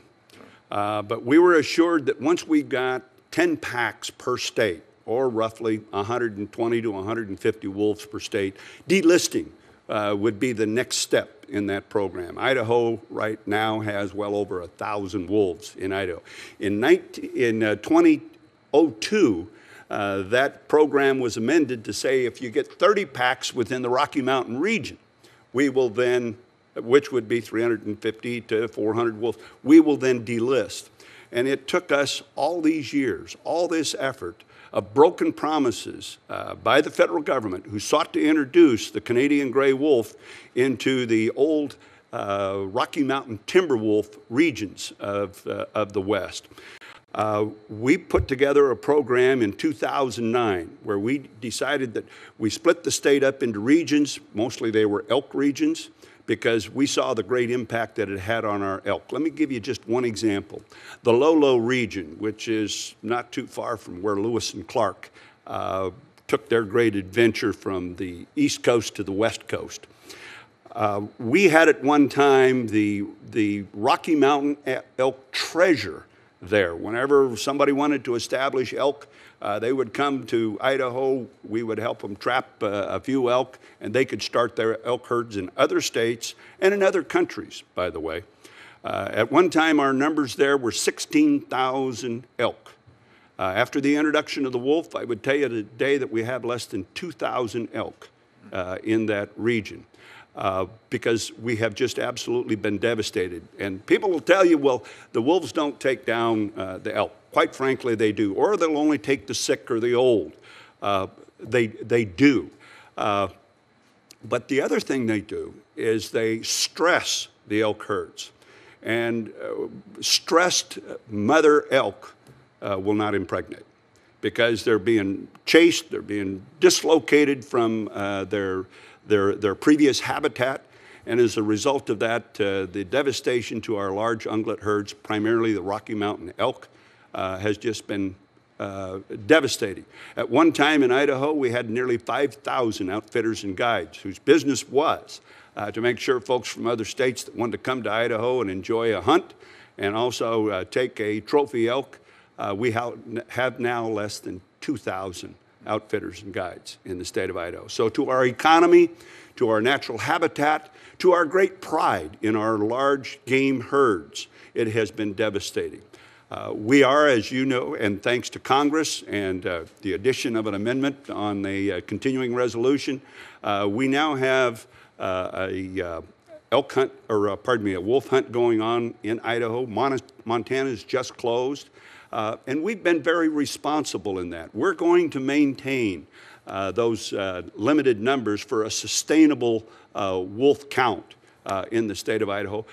But we were assured that once we got 10 packs per state, or roughly 120 to 150 wolves per state, delisting would be the next step in that program. Idaho right now has well over 1,000 wolves in Idaho. In 2002, that program was amended to say if you get 30 packs within the Rocky Mountain region, we will then, which would be 350 to 400 wolves, we will then delist. And it took us all these years, all this effort of broken promises by the federal government, who sought to introduce the Canadian gray wolf into the old Rocky Mountain timber wolf regions of the West. We put together a program in 2009 where we decided that we split the state up into regions. Mostly they were elk regions, because we saw the great impact that it had on our elk. Let me give you just one example. The Lolo region, which is not too far from where Lewis and Clark took their great adventure from the East Coast to the West Coast. We had at one time the Rocky Mountain elk treasure there. Whenever somebody wanted to establish elk, they would come to Idaho. We would help them trap a few elk, and they could start their elk herds in other states and in other countries, by the way. At one time, our numbers there were 16,000 elk. After the introduction of the wolf, I would tell you today that we have less than 2,000 elk in that region. Because we have just absolutely been devastated. And people will tell you, well, the wolves don't take down the elk. Quite frankly, they do. Or they'll only take the sick or the old. They do. But the other thing they do is they stress the elk herds. And stressed mother elk will not impregnate, because they're being chased, they're being dislocated from their previous habitat, and as a result of that, the devastation to our large ungulate herds, primarily the Rocky Mountain elk, has just been devastating. At one time in Idaho, we had nearly 5,000 outfitters and guides whose business was to make sure folks from other states that wanted to come to Idaho and enjoy a hunt and also take a trophy elk. We have now less than 2,000 outfitters and guides in the state of Idaho. So to our economy, to our natural habitat, to our great pride in our large game herds, it has been devastating. We are, as you know, and thanks to Congress and the addition of an amendment on a continuing resolution, we now have a wolf hunt going on in Idaho. Montana's just closed. And we've been very responsible in that. We're going to maintain those limited numbers for a sustainable wolf count in the state of Idaho.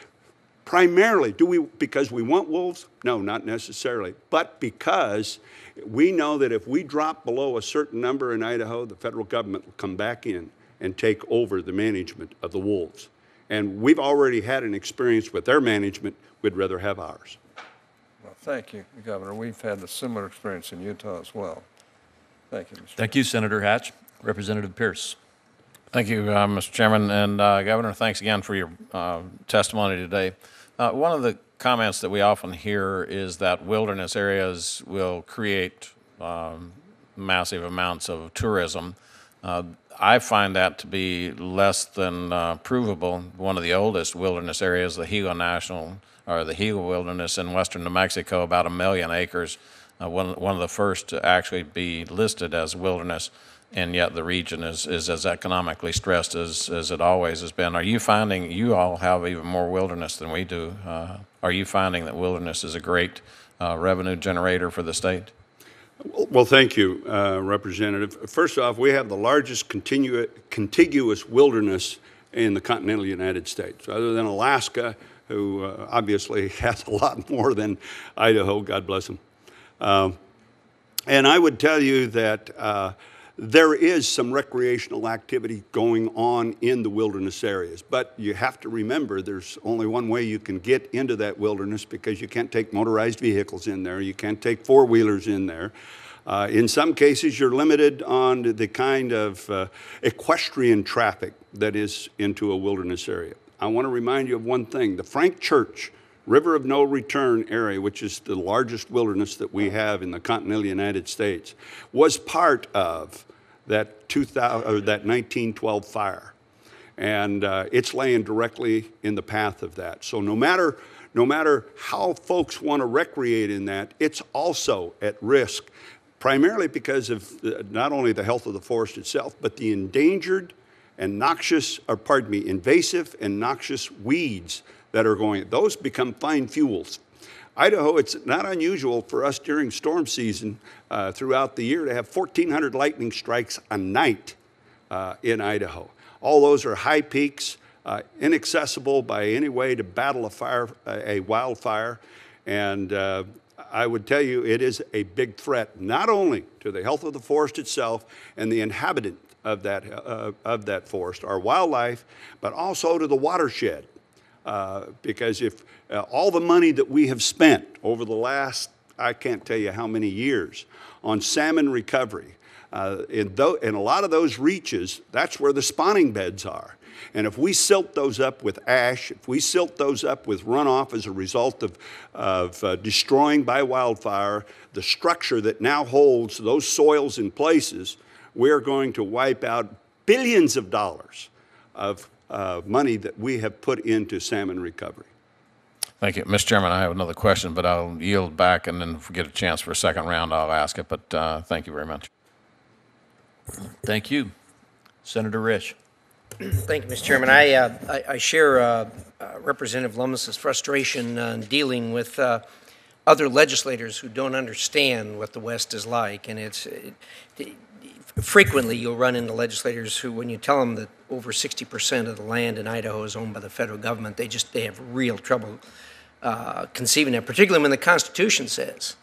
Primarily, because we want wolves? No, not necessarily. But because we know that if we drop below a certain number in Idaho, the federal government will come back in and take over the management of the wolves. And we've already had an experience with their management. We'd rather have ours. Well, thank you, Governor. We've had a similar experience in Utah as well. Thank you, Mr. Thank you, Senator Hatch. Representative Pierce. Thank you, Mr. Chairman. And Governor, thanks again for your testimony today. One of the comments that we often hear is that wilderness areas will create massive amounts of tourism. I find that to be less than provable. One of the oldest wilderness areas, the Gila Wilderness in western New Mexico, about 1 million acres, one of the first to actually be listed as wilderness, and yet the region is as economically stressed as it always has been. Are you finding, you all have even more wilderness than we do, are you finding that wilderness is a great revenue generator for the state? Well, thank you, Representative. First off, we have the largest contiguous wilderness in the continental United States, other than Alaska, who obviously has a lot more than Idaho, God bless them. And I would tell you that there is some recreational activity going on in the wilderness areas, but you have to remember there's only one way you can get into that wilderness, because you can't take motorized vehicles in there, you can't take four-wheelers in there. In some cases, you're limited on the kind of equestrian traffic that is into a wilderness area. I want to remind you of one thing. The Frank Church River of No Return area, which is the largest wilderness that we have in the continental United States, was part of that 1912 fire. And it's laying directly in the path of that. So no matter how folks want to recreate in that, it's also at risk, primarily because of not only the health of the forest itself, but the endangered and invasive and noxious weeds that are going. Those become fine fuels. Idaho, it's not unusual for us during storm season throughout the year to have 1,400 lightning strikes a night in Idaho. All those are high peaks, inaccessible by any way to battle a wildfire. And I would tell you it is a big threat, not only to the health of the forest itself and the inhabitant of that forest, our wildlife, but also to the watershed. Because if all the money that we have spent over the last, I can't tell you how many years, on salmon recovery, in a lot of those reaches, that's where the spawning beds are. And if we silt those up with ash, if we silt those up with runoff as a result of destroying by wildfire the structure that now holds those soils in places, we're going to wipe out billions of dollars of money that we have put into salmon recovery. Thank you. Mr. Chairman, I have another question, but I'll yield back, and then if we get a chance for a second round, I'll ask it. But thank you very much. Thank you. Senator Risch. Thank you, Mr. Chairman. I share Representative Lummis's frustration in dealing with other legislators who don't understand what the West is like. And frequently you'll run into legislators who, when you tell them that over 60% of the land in Idaho is owned by the federal government, they have real trouble conceiving that, particularly when the Constitution says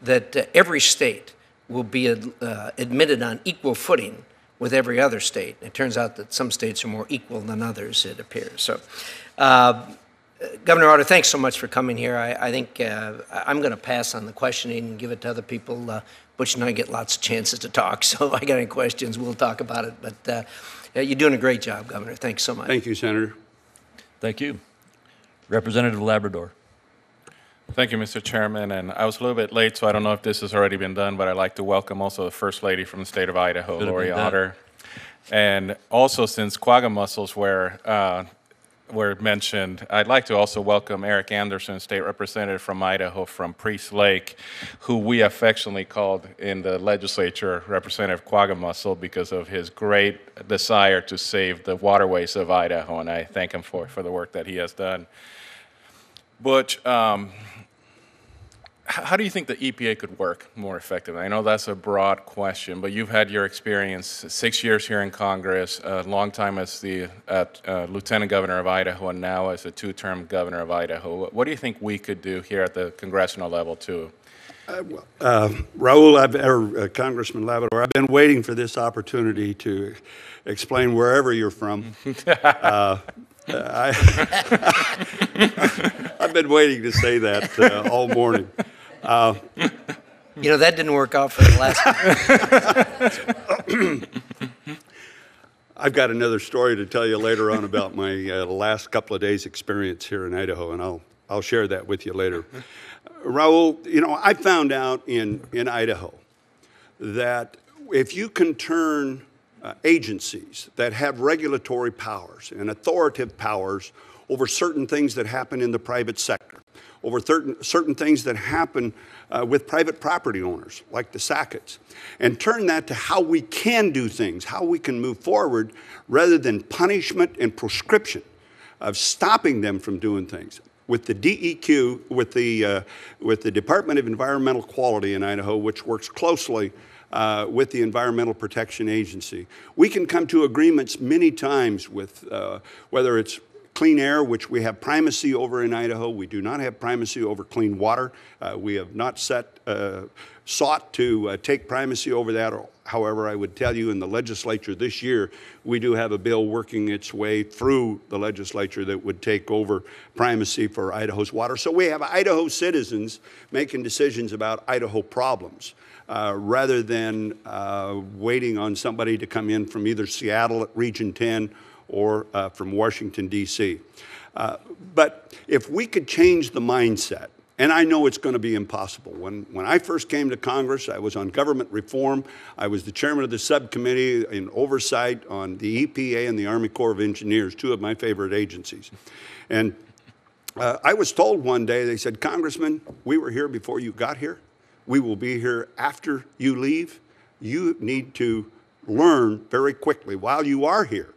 that every state will be admitted on equal footing with every other state. It turns out that some states are more equal than others, it appears. So, Governor Otter, thanks so much for coming here. I think I'm going to pass on the questioning and give it to other people. Butch and I get lots of chances to talk, so if I got any questions, we'll talk about it. But you're doing a great job, Governor. Thanks so much. Thank you, Senator. Thank you. Representative Labrador. Thank you, Mr. Chairman. And I was a little bit late, so I don't know if this has already been done, but I'd like to welcome also the First Lady from the state of Idaho, Lori Otter. And also, since quagga mussels were mentioned, I'd like to also welcome Eric Anderson, State Representative from Idaho from Priest Lake, who we affectionately called in the legislature Representative Quagga Mussel because of his great desire to save the waterways of Idaho, and I thank him for the work that he has done. Butch, how do you think the EPA could work more effectively? I know that's a broad question, but you've had your experience, 6 years here in Congress, a long time as the Lieutenant Governor of Idaho, and now as a two-term Governor of Idaho. What do you think we could do here at the congressional level, too? Raul, Congressman Labrador, I've been waiting for this opportunity to explain wherever you're from. I've been waiting to say that all morning. You know, that didn't work out for the last time. I've got another story to tell you later on about my last couple of days' experience here in Idaho, and I'll share that with you later. Raul, you know, I found out in Idaho that if you can turn agencies that have regulatory powers and authoritative powers over certain things that happen in the private sector, over certain things that happen with private property owners, like the Sacketts, and turn that to how we can do things, how we can move forward, rather than punishment and prescription of stopping them from doing things. with the DEQ, with the Department of Environmental Quality in Idaho, which works closely with the Environmental Protection Agency. We can come to agreements many times with whether it's clean air, which we have primacy over in Idaho. We do not have primacy over clean water. We have not sought to take primacy over that. However, I would tell you in the legislature this year, we do have a bill working its way through the legislature that would take over primacy for Idaho's water. So we have Idaho citizens making decisions about Idaho problems rather than waiting on somebody to come in from either Seattle at Region 10 or from Washington, D.C. But if we could change the mindset, and I know it's going to be impossible. When I first came to Congress, I was on government reform. I was the chairman of the subcommittee in oversight on the EPA and the Army Corps of Engineers, two of my favorite agencies. And I was told one day, they said, Congressman, we were here before you got here. We will be here after you leave. You need to learn very quickly while you are here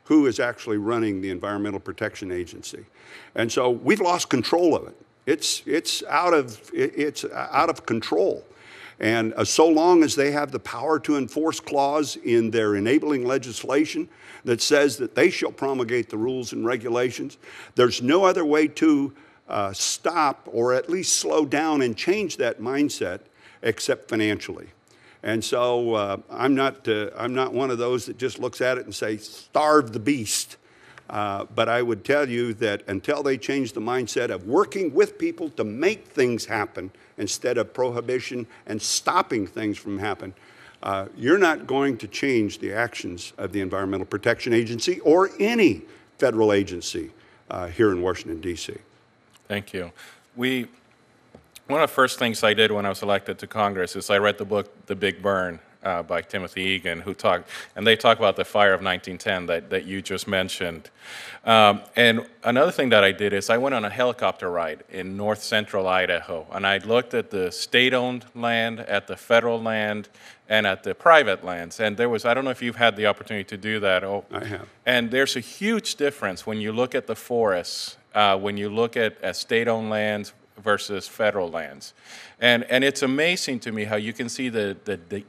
who is actually running the Environmental Protection Agency. And so we've lost control of it. It's out of control. And so long as they have the power to enforce clause in their enabling legislation that says that they shall promulgate the rules and regulations, there's no other way to stop or at least slow down and change that mindset except financially. And so I'm not one of those that just looks at it and say, starve the beast. But I would tell you that until they change the mindset of working with people to make things happen instead of prohibition and stopping things from happening, you're not going to change the actions of the Environmental Protection Agency or any federal agency here in Washington, D.C. Thank you. One of the first things I did when I was elected to Congress is I read the book, The Big Burn, by Timothy Egan, and they talk about the fire of 1910 that you just mentioned. And another thing that I did is I went on a helicopter ride in north central Idaho, and I looked at the state-owned land, at the federal land, and at the private lands. And there was, I don't know if you've had the opportunity to do that. I have. And there's a huge difference when you look at the forests, when you look at state-owned lands versus federal lands. And it's amazing to me how you can see the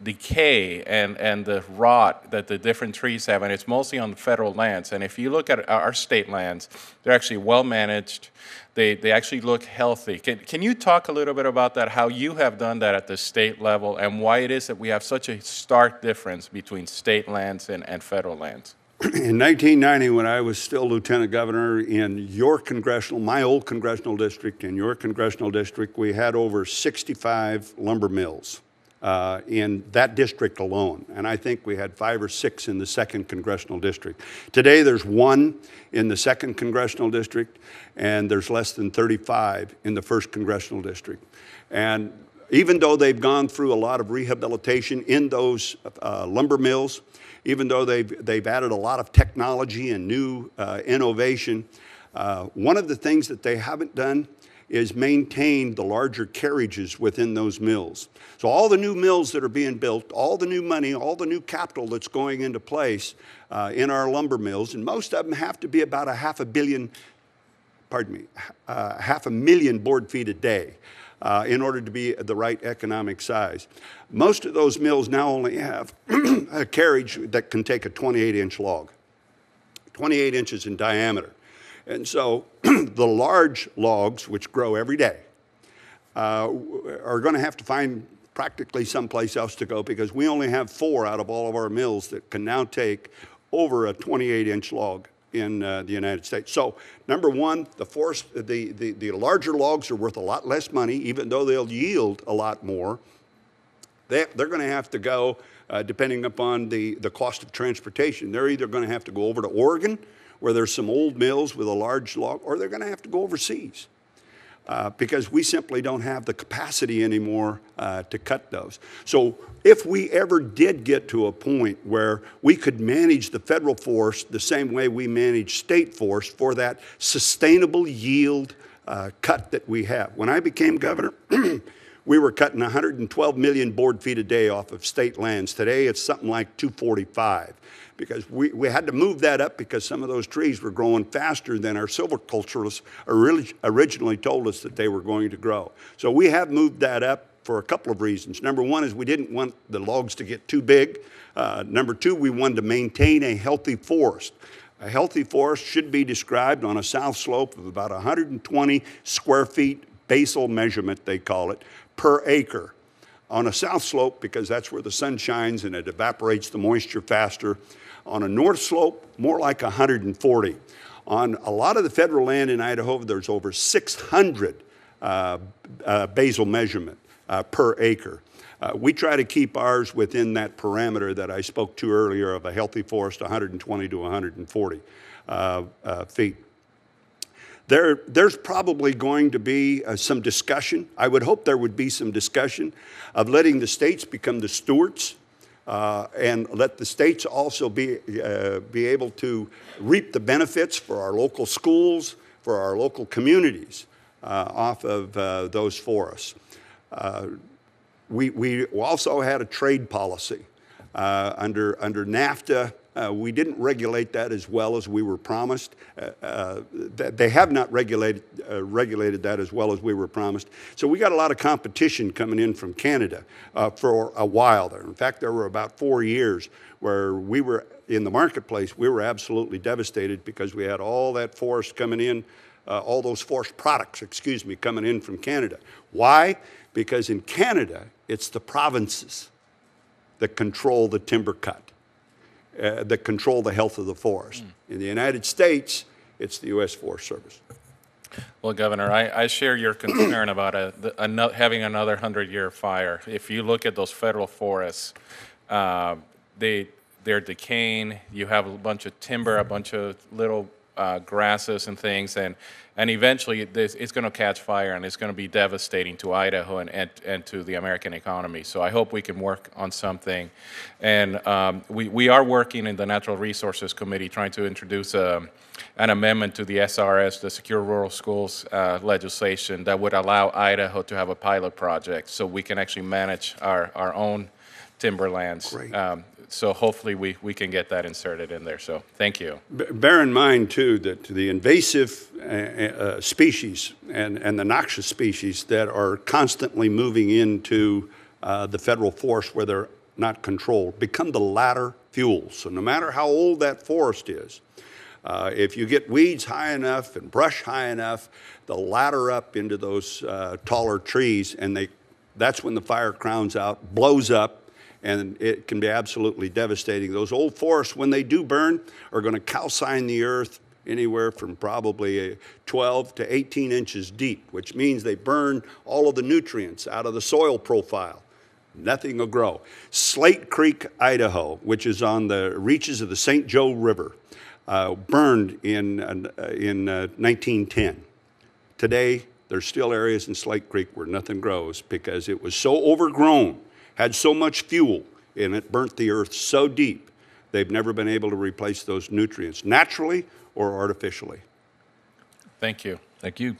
decay and the rot that the different trees have, and it's mostly on the federal lands. And if you look at our state lands, they're actually well managed. They actually look healthy. Can you talk a little bit about that, how you have done that at the state level, and why it is that we have such a stark difference between state lands and federal lands? In 1990, when I was still lieutenant governor in my old congressional district, in your congressional district, we had over 65 lumber mills in that district alone. And I think we had 5 or 6 in the 2nd congressional district. Today, there's 1 in the 2nd congressional district, and there's less than 35 in the 1st congressional district. And even though they've gone through a lot of rehabilitation in those lumber mills, even though they've added a lot of technology and new innovation, one of the things that they haven't done is maintain the larger carriages within those mills. So all the new mills that are being built, all the new money, all the new capital that's going into place in our lumber mills, and most of them have to be about half a million board feet a day. In order to be the right economic size. Most of those mills now only have a carriage that can take a 28-inch log, 28 inches in diameter. And so the large logs, which grow every day, are going to have to find practically someplace else to go because we only have 4 out of all of our mills that can now take over a 28-inch log in the United States. So number one, the larger logs are worth a lot less money, even though they'll yield a lot more. They're going to have to go, depending upon the cost of transportation, they're either going to have to go over to Oregon, where there's some old mills with a large log, or they're going to have to go overseas. Because we simply don't have the capacity anymore to cut those. So if we ever did get to a point where we could manage the federal forest the same way we manage state forest for that sustainable yield cut that we have. When I became governor, we were cutting 112 million board feet a day off of state lands. Today, it's something like 245, because we had to move that up because some of those trees were growing faster than our silviculturists originally told us that they were going to grow. So we have moved that up for a couple of reasons. Number one is we didn't want the logs to get too big. Number two, we wanted to maintain a healthy forest. A healthy forest should be described on a south slope of about 120 square feet, basal measurement they call it, per acre. On a south slope, because that's where the sun shines and it evaporates the moisture faster. On a north slope, more like 140. On a lot of the federal land in Idaho, there's over 600 basal measurement per acre. We try to keep ours within that parameter that I spoke to earlier of a healthy forest, 120 to 140 feet. There's probably going to be some discussion. I would hope there would be some discussion of letting the states become the stewards and let the states also be able to reap the benefits for our local schools, for our local communities off of those forests. We also had a trade policy. Under NAFTA, we didn't regulate that as well as we were promised. They have not regulated that as well as we were promised. So we got a lot of competition coming in from Canada for a while there. In fact, there were about 4 years where we were in the marketplace, we were absolutely devastated because we had all that forest coming in, all those forest products, excuse me, coming in from Canada. Why? Because in Canada, it's the provinces that control the timber cut, that control the health of the forest. In the United States, it's the U.S. Forest Service. Well, Governor, I share your concern about having another 100-year fire. If you look at those federal forests, they're decaying. You have a bunch of timber, a bunch of little grasses and things, and eventually it's going to catch fire and it's going to be devastating to Idaho and to the American economy. So I hope we can work on something. And we are working in the Natural Resources Committee trying to introduce an amendment to the SRS, the Secure Rural Schools legislation, that would allow Idaho to have a pilot project so we can actually manage our own timberlands. So hopefully we can get that inserted in there. So thank you. Bear in mind, too, that the invasive species and the noxious species that are constantly moving into the federal forest where they're not controlled become the ladder fuels. So no matter how old that forest is, if you get weeds high enough and brush high enough, they'll ladder up into those taller trees, and that's when the fire crowns out, blows up, and it can be absolutely devastating. Those old forests, when they do burn, are going to calcine the earth anywhere from probably 12 to 18 inches deep, which means they burn all of the nutrients out of the soil profile. Nothing will grow. Slate Creek, Idaho, which is on the reaches of the St. Joe River, burned in 1910. Today, there's still areas in Slate Creek where nothing grows because it was so overgrown, had so much fuel, and it burnt the earth so deep, they've never been able to replace those nutrients, naturally or artificially. Thank you. Thank you.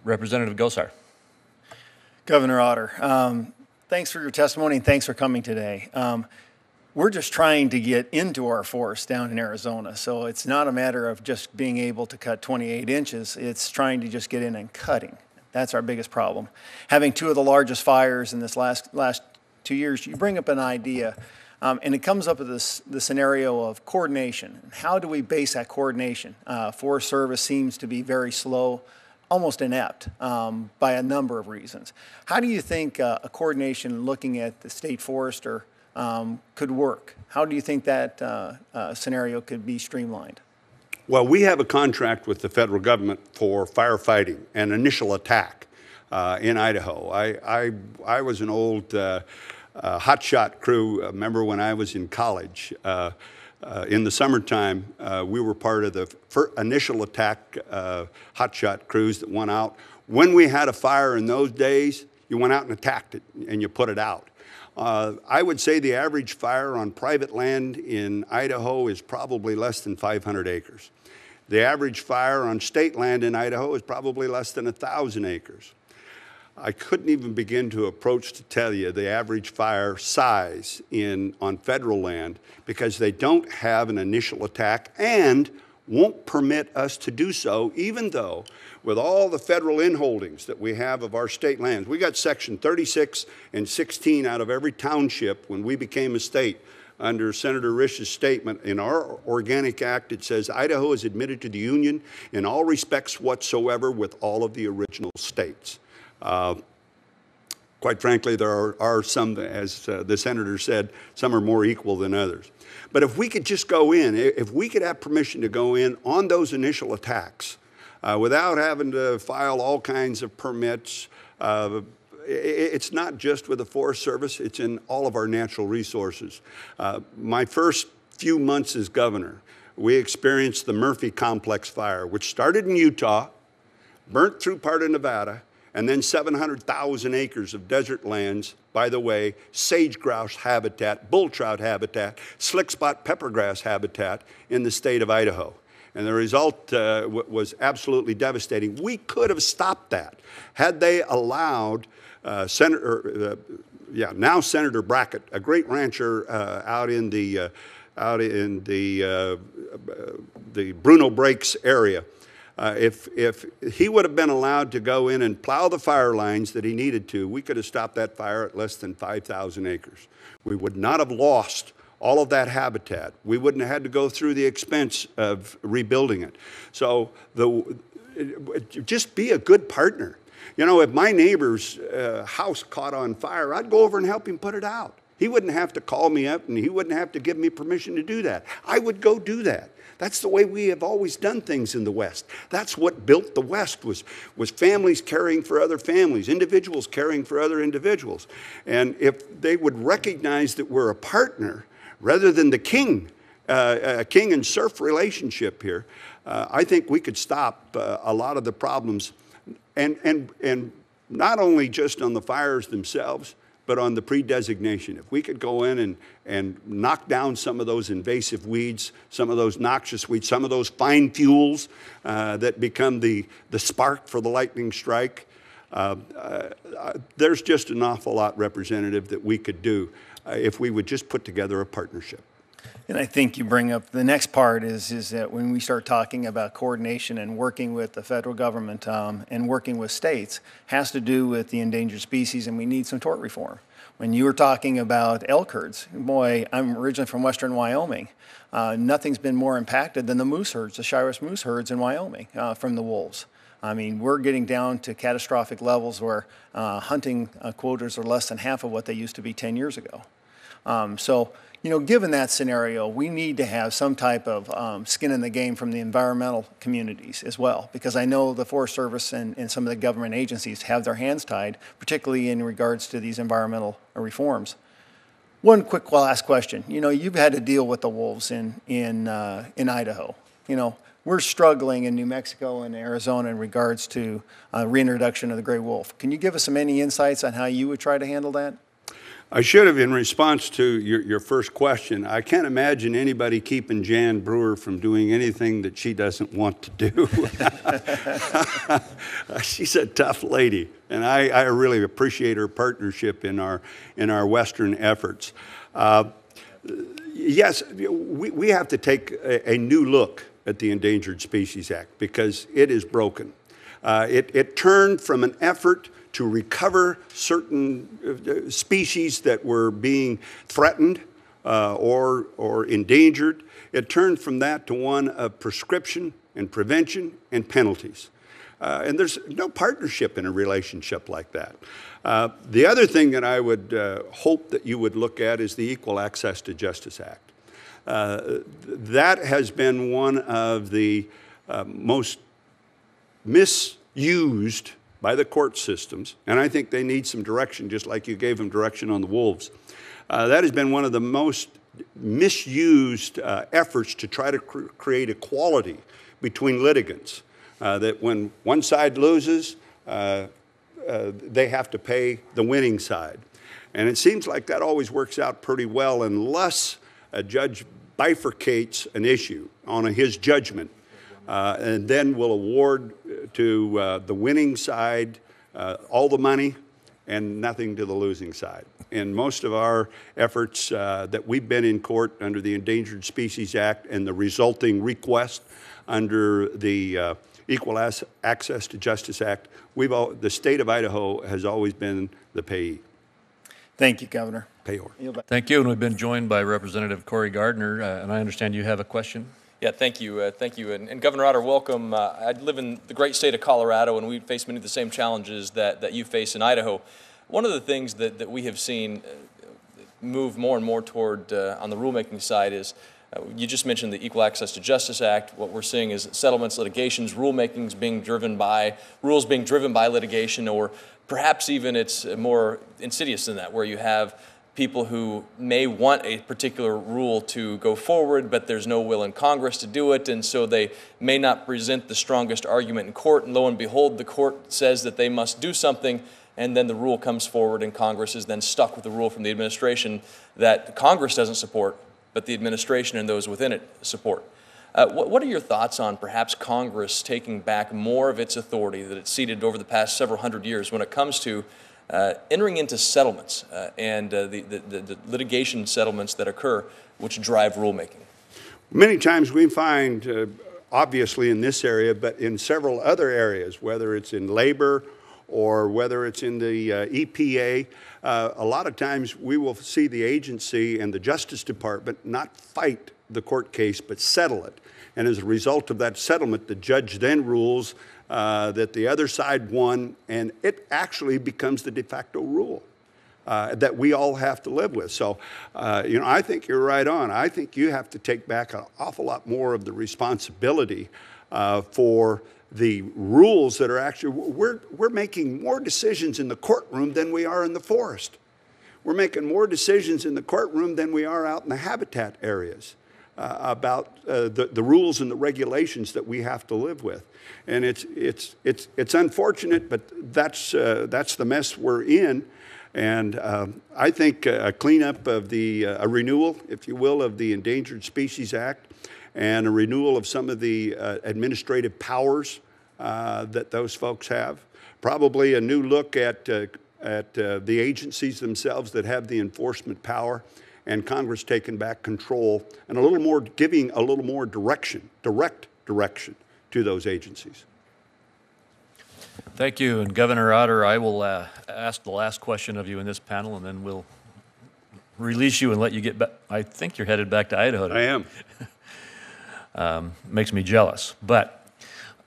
Representative Gosar. Governor Otter, thanks for your testimony and thanks for coming today. We're just trying to get into our forest down in Arizona, so it's not a matter of just being able to cut 28 inches. It's trying to just get in and cutting. That's our biggest problem. Having two of the largest fires in this last 2 years, you bring up an idea, and it comes up with the scenario of coordination. How do we base that coordination? Forest Service seems to be very slow, almost inept by a number of reasons. How do you think a coordination looking at the state forester could work? How do you think that scenario could be streamlined? Well, we have a contract with the federal government for firefighting and initial attack in Idaho. I was an old hotshot crew member when I was in college. In the summertime, we were part of the initial attack hotshot crews that went out. When we had a fire in those days, you went out and attacked it and you put it out. I would say the average fire on private land in Idaho is probably less than 500 acres. The average fire on state land in Idaho is probably less than 1,000 acres. I couldn't even begin to approach to tell you the average fire size on federal land because they don't have an initial attack and won't permit us to do so, even though with all the federal inholdings that we have of our state lands, we got section 36 and 16 out of every township when we became a state. Under Senator Risch's statement, in our Organic Act, it says Idaho is admitted to the Union in all respects whatsoever with all of the original states. Quite frankly, there are some, as the senator said, some are more equal than others. But if we could just go in, if we could have permission to go in on those initial attacks without having to file all kinds of permits, it's not just with the Forest Service, it's in all of our natural resources. My first few months as governor, we experienced the Murphy Complex fire, which started in Utah, burnt through part of Nevada, and then 700,000 acres of desert lands, by the way, sage grouse habitat, bull trout habitat, slick spot peppergrass habitat in the state of Idaho. And the result was absolutely devastating. We could have stopped that had they allowed now Senator Brackett, a great rancher out in the Bruno Breaks area. If he would have been allowed to go in and plow the fire lines that he needed to, we could have stopped that fire at less than 5,000 acres. We would not have lost all of that habitat. We wouldn't have had to go through the expense of rebuilding it. So just be a good partner. You know, if my neighbor's house caught on fire, I'd go over and help him put it out. He wouldn't have to call me up and he wouldn't have to give me permission to do that. I would go do that. That's the way we have always done things in the West. That's what built the West was families caring for other families, individuals caring for other individuals. And if they would recognize that we're a partner rather than the king and serf relationship here, I think we could stop a lot of the problems and not only just on the fires themselves, but on the pre-designation. If we could go in and knock down some of those invasive weeds, some of those noxious weeds, some of those fine fuels that become the spark for the lightning strike, there's just an awful lot, Representative, that we could do if we would just put together a partnership. And I think you bring up the next part is that when we start talking about coordination and working with the federal government and working with states, has to do with the endangered species, and we need some tort reform. When you were talking about elk herds, boy, I'm originally from western Wyoming. Nothing's been more impacted than the moose herds, the Shiras moose herds in Wyoming from the wolves. I mean, we're getting down to catastrophic levels where hunting quotas are less than half of what they used to be 10 years ago. So, you know, given that scenario, we need to have some type of skin in the game from the environmental communities as well, because I know the Forest Service and some of the government agencies have their hands tied, particularly in regards to these environmental reforms. One quick last question. You know, you've had to deal with the wolves in Idaho. You know, we're struggling in New Mexico and Arizona in regards to reintroduction of the gray wolf. Can you give us any insights on how you would try to handle that? I should have, in response to your first question, I can't imagine anybody keeping Jan Brewer from doing anything that she doesn't want to do. She's a tough lady, and I really appreciate her partnership in our Western efforts. Yes, we have to take a new look at the Endangered Species Act because it is broken. It turned from an effort to recover certain species that were being threatened or endangered. It turned from that to one of prescription and prevention and penalties. And there's no partnership in a relationship like that. The other thing that I would hope that you would look at is the Equal Access to Justice Act. That has been one of the most misused by the court systems, and I think they need some direction, just like you gave them direction on the wolves. That has been one of the most misused efforts to try to create equality between litigants, that when one side loses, they have to pay the winning side. And it seems like that always works out pretty well unless a judge bifurcates an issue on his judgment and then will award to the winning side all the money and nothing to the losing side. In most of our efforts that we've been in court under the Endangered Species Act and the resulting request under the Equal Access to Justice Act, the state of Idaho has always been the payee. Thank you, Governor. Payor. Thank you, and we've been joined by Representative Corey Gardner, and I understand you have a question. Yeah, thank you. Thank you. And Governor Otter, welcome. I live in the great state of Colorado, and we face many of the same challenges that you face in Idaho. One of the things that we have seen move more and more toward on the rulemaking side is, you just mentioned the Equal Access to Justice Act. What we're seeing is settlements, litigations, rules being driven by litigation, or perhaps even it's more insidious than that, where you have people who may want a particular rule to go forward, but there's no will in Congress to do it, and so they may not present the strongest argument in court, and lo and behold, the court says that they must do something, and then the rule comes forward, and Congress is then stuck with the rule from the administration that Congress doesn't support, but the administration and those within it support. What are your thoughts on perhaps Congress taking back more of its authority that it's ceded over the past several hundred years when it comes to entering into settlements and the litigation settlements that occur, which drive rulemaking? Many times we find, obviously in this area, but in several other areas, whether it's in labor or whether it's in the EPA, a lot of times we will see the agency and the Justice Department not fight the court case, but settle it. And as a result of that settlement, the judge then rules that the other side won, and it actually becomes the de facto rule that we all have to live with. So, I think you're right on. I think you have to take back an awful lot more of the responsibility for the rules that are actually, we're making more decisions in the courtroom than we are in the forest. We're making more decisions in the courtroom than we are out in the habitat areas about the rules and the regulations that we have to live with. And it's unfortunate, but that's the mess we're in. And I think a cleanup of a renewal, if you will, of the Endangered Species Act, and a renewal of some of the administrative powers that those folks have. Probably a new look at the agencies themselves that have the enforcement power, and Congress taking back control and giving a little more direct direction to those agencies. Thank you, and Governor Otter, I will ask the last question of you in this panel, and then we'll release you and let you get back. I think you're headed back to Idaho today. I am. Makes me jealous, but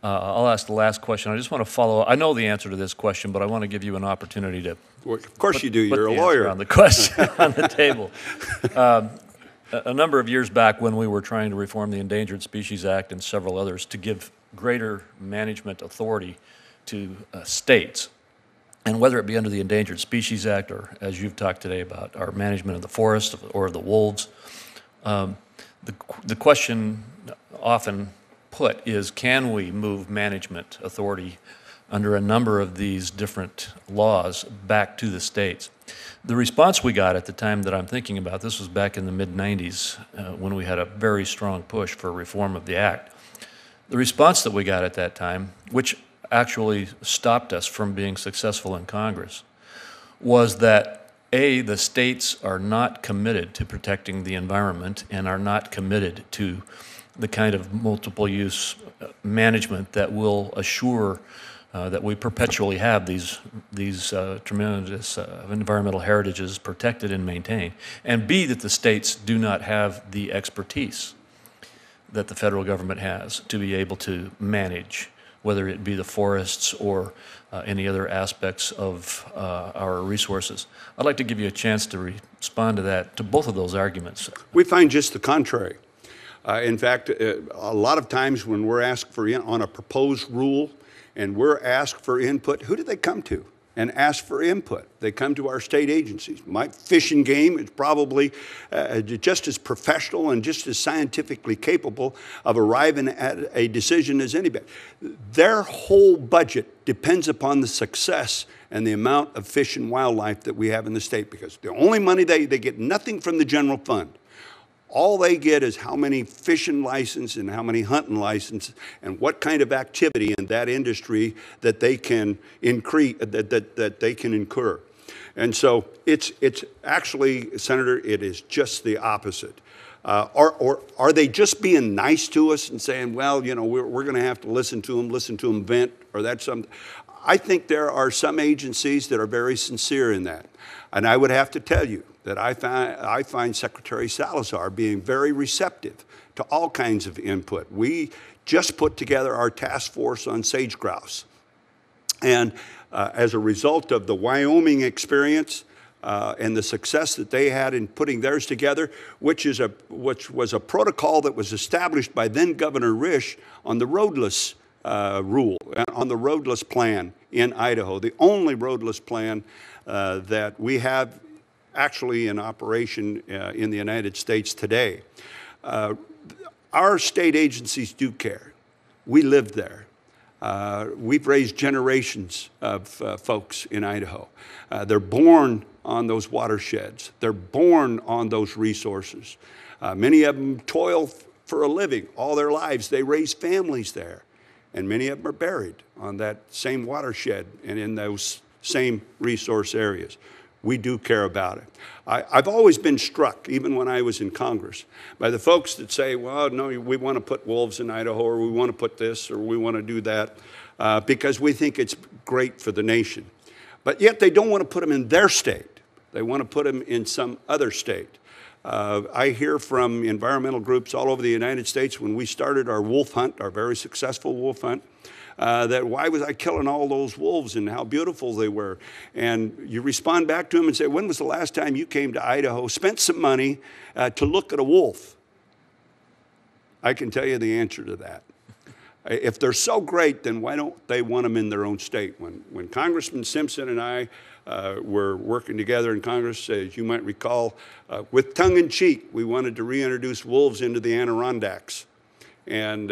I'll ask the last question. I just want to follow. I know the answer to this question, but I want to give you an opportunity to. Well, of course you do. You're a lawyer. On the question on the table. A number of years back, when we were trying to reform the Endangered Species Act and several others to give greater management authority to states, and whether it be under the Endangered Species Act or, as you've talked today about, our management of the forest or the wolves, the question often put is, can we move management authority under a number of these different laws back to the states? The response we got at the time that I'm thinking about, this was back in the mid-90s when we had a very strong push for reform of the act. The response that we got at that time, which actually stopped us from being successful in Congress, was that A, the states are not committed to protecting the environment and are not committed to the kind of multiple use management that will assure that we perpetually have these tremendous environmental heritages protected and maintained, and B, that the states do not have the expertise that the federal government has to be able to manage, whether it be the forests or any other aspects of our resources. I'd like to give you a chance to respond to that, to both of those arguments. We find just the contrary. In fact, a lot of times when we're asked on a proposed rule and we're asked for input, who do they come to and ask for input? They come to our state agencies. My Fish and Game is probably just as professional and just as scientifically capable of arriving at a decision as anybody. Their whole budget depends upon the success and the amount of fish and wildlife that we have in the state, because the only money they get nothing from the general fund. All they get is how many fishing licenses and how many hunting licenses and what kind of activity in that industry that they can increase, that they can incur. And so it's actually, Senator, it is just the opposite. Or are they just being nice to us and saying, well, you know, we're going to have to listen to them vent, or that's something? I think there are some agencies that are very sincere in that. And I would have to tell you that I find Secretary Salazar being very receptive to all kinds of input. We just put together our task force on sage grouse. And as a result of the Wyoming experience and the success that they had in putting theirs together, which was a protocol that was established by then Governor Risch on the roadless rule, on the roadless plan in Idaho, the only roadless plan that we have actually in operation in the United States today. Our state agencies do care. We live there. We've raised generations of folks in Idaho. They're born on those watersheds. They're born on those resources. Many of them toil for a living all their lives. They raise families there. And many of them are buried on that same watershed and in those same resource areas. We do care about it. I've always been struck, even when I was in Congress, by the folks that say, well, no, we want to put wolves in Idaho, or we want to put this, or we want to do that, because we think it's great for the nation. But yet they don't want to put them in their state. They want to put them in some other state. I hear from environmental groups all over the United States when we started our wolf hunt, our very successful wolf hunt, that why was I killing all those wolves and how beautiful they were. And you respond back to them and say, when was the last time you came to Idaho, spent some money to look at a wolf? I can tell you the answer to that. If they're so great, then why don't they want them in their own state? When Congressman Simpson and I were working together in Congress, as you might recall, with tongue-in-cheek, we wanted to reintroduce wolves into the Adirondacks. And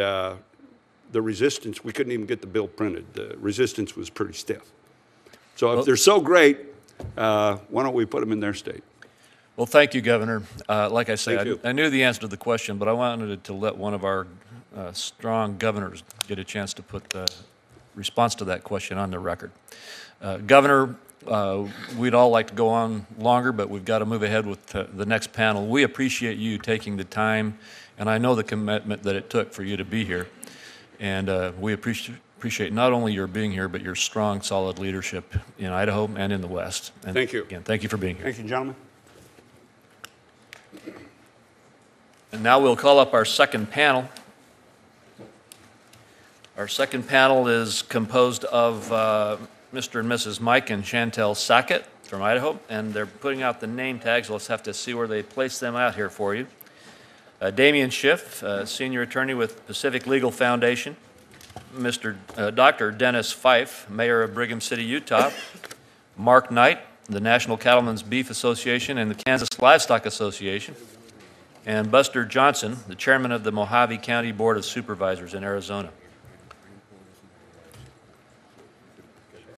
the resistance, we couldn't even get the bill printed. The resistance was pretty stiff. So if they're so great, why don't we put them in their state? Well, thank you, Governor. Like I said, I knew the answer to the question, but I wanted to let one of our strong governors get a chance to put the response to that question on the record. Governor, we'd all like to go on longer, but we've got to move ahead with the next panel. We appreciate you taking the time, and I know the commitment that it took for you to be here. And we appreciate not only your being here, but your strong, solid leadership in Idaho and in the West. And thank you. Again, thank you for being here. Thank you, gentlemen. And now we'll call up our second panel. Our second panel is composed of Mr. and Mrs. Mike and Chantell Sackett from Idaho, and they're putting out the name tags. Let's have to see where they place them out here for you. Damian Schiff, Senior Attorney with Pacific Legal Foundation. Mr. Dr. Dennis Fife, Mayor of Brigham City, Utah. Mark Knight, the National Cattlemen's Beef Association and the Kansas Livestock Association. And Buster Johnson, the Chairman of the Mojave County Board of Supervisors in Arizona.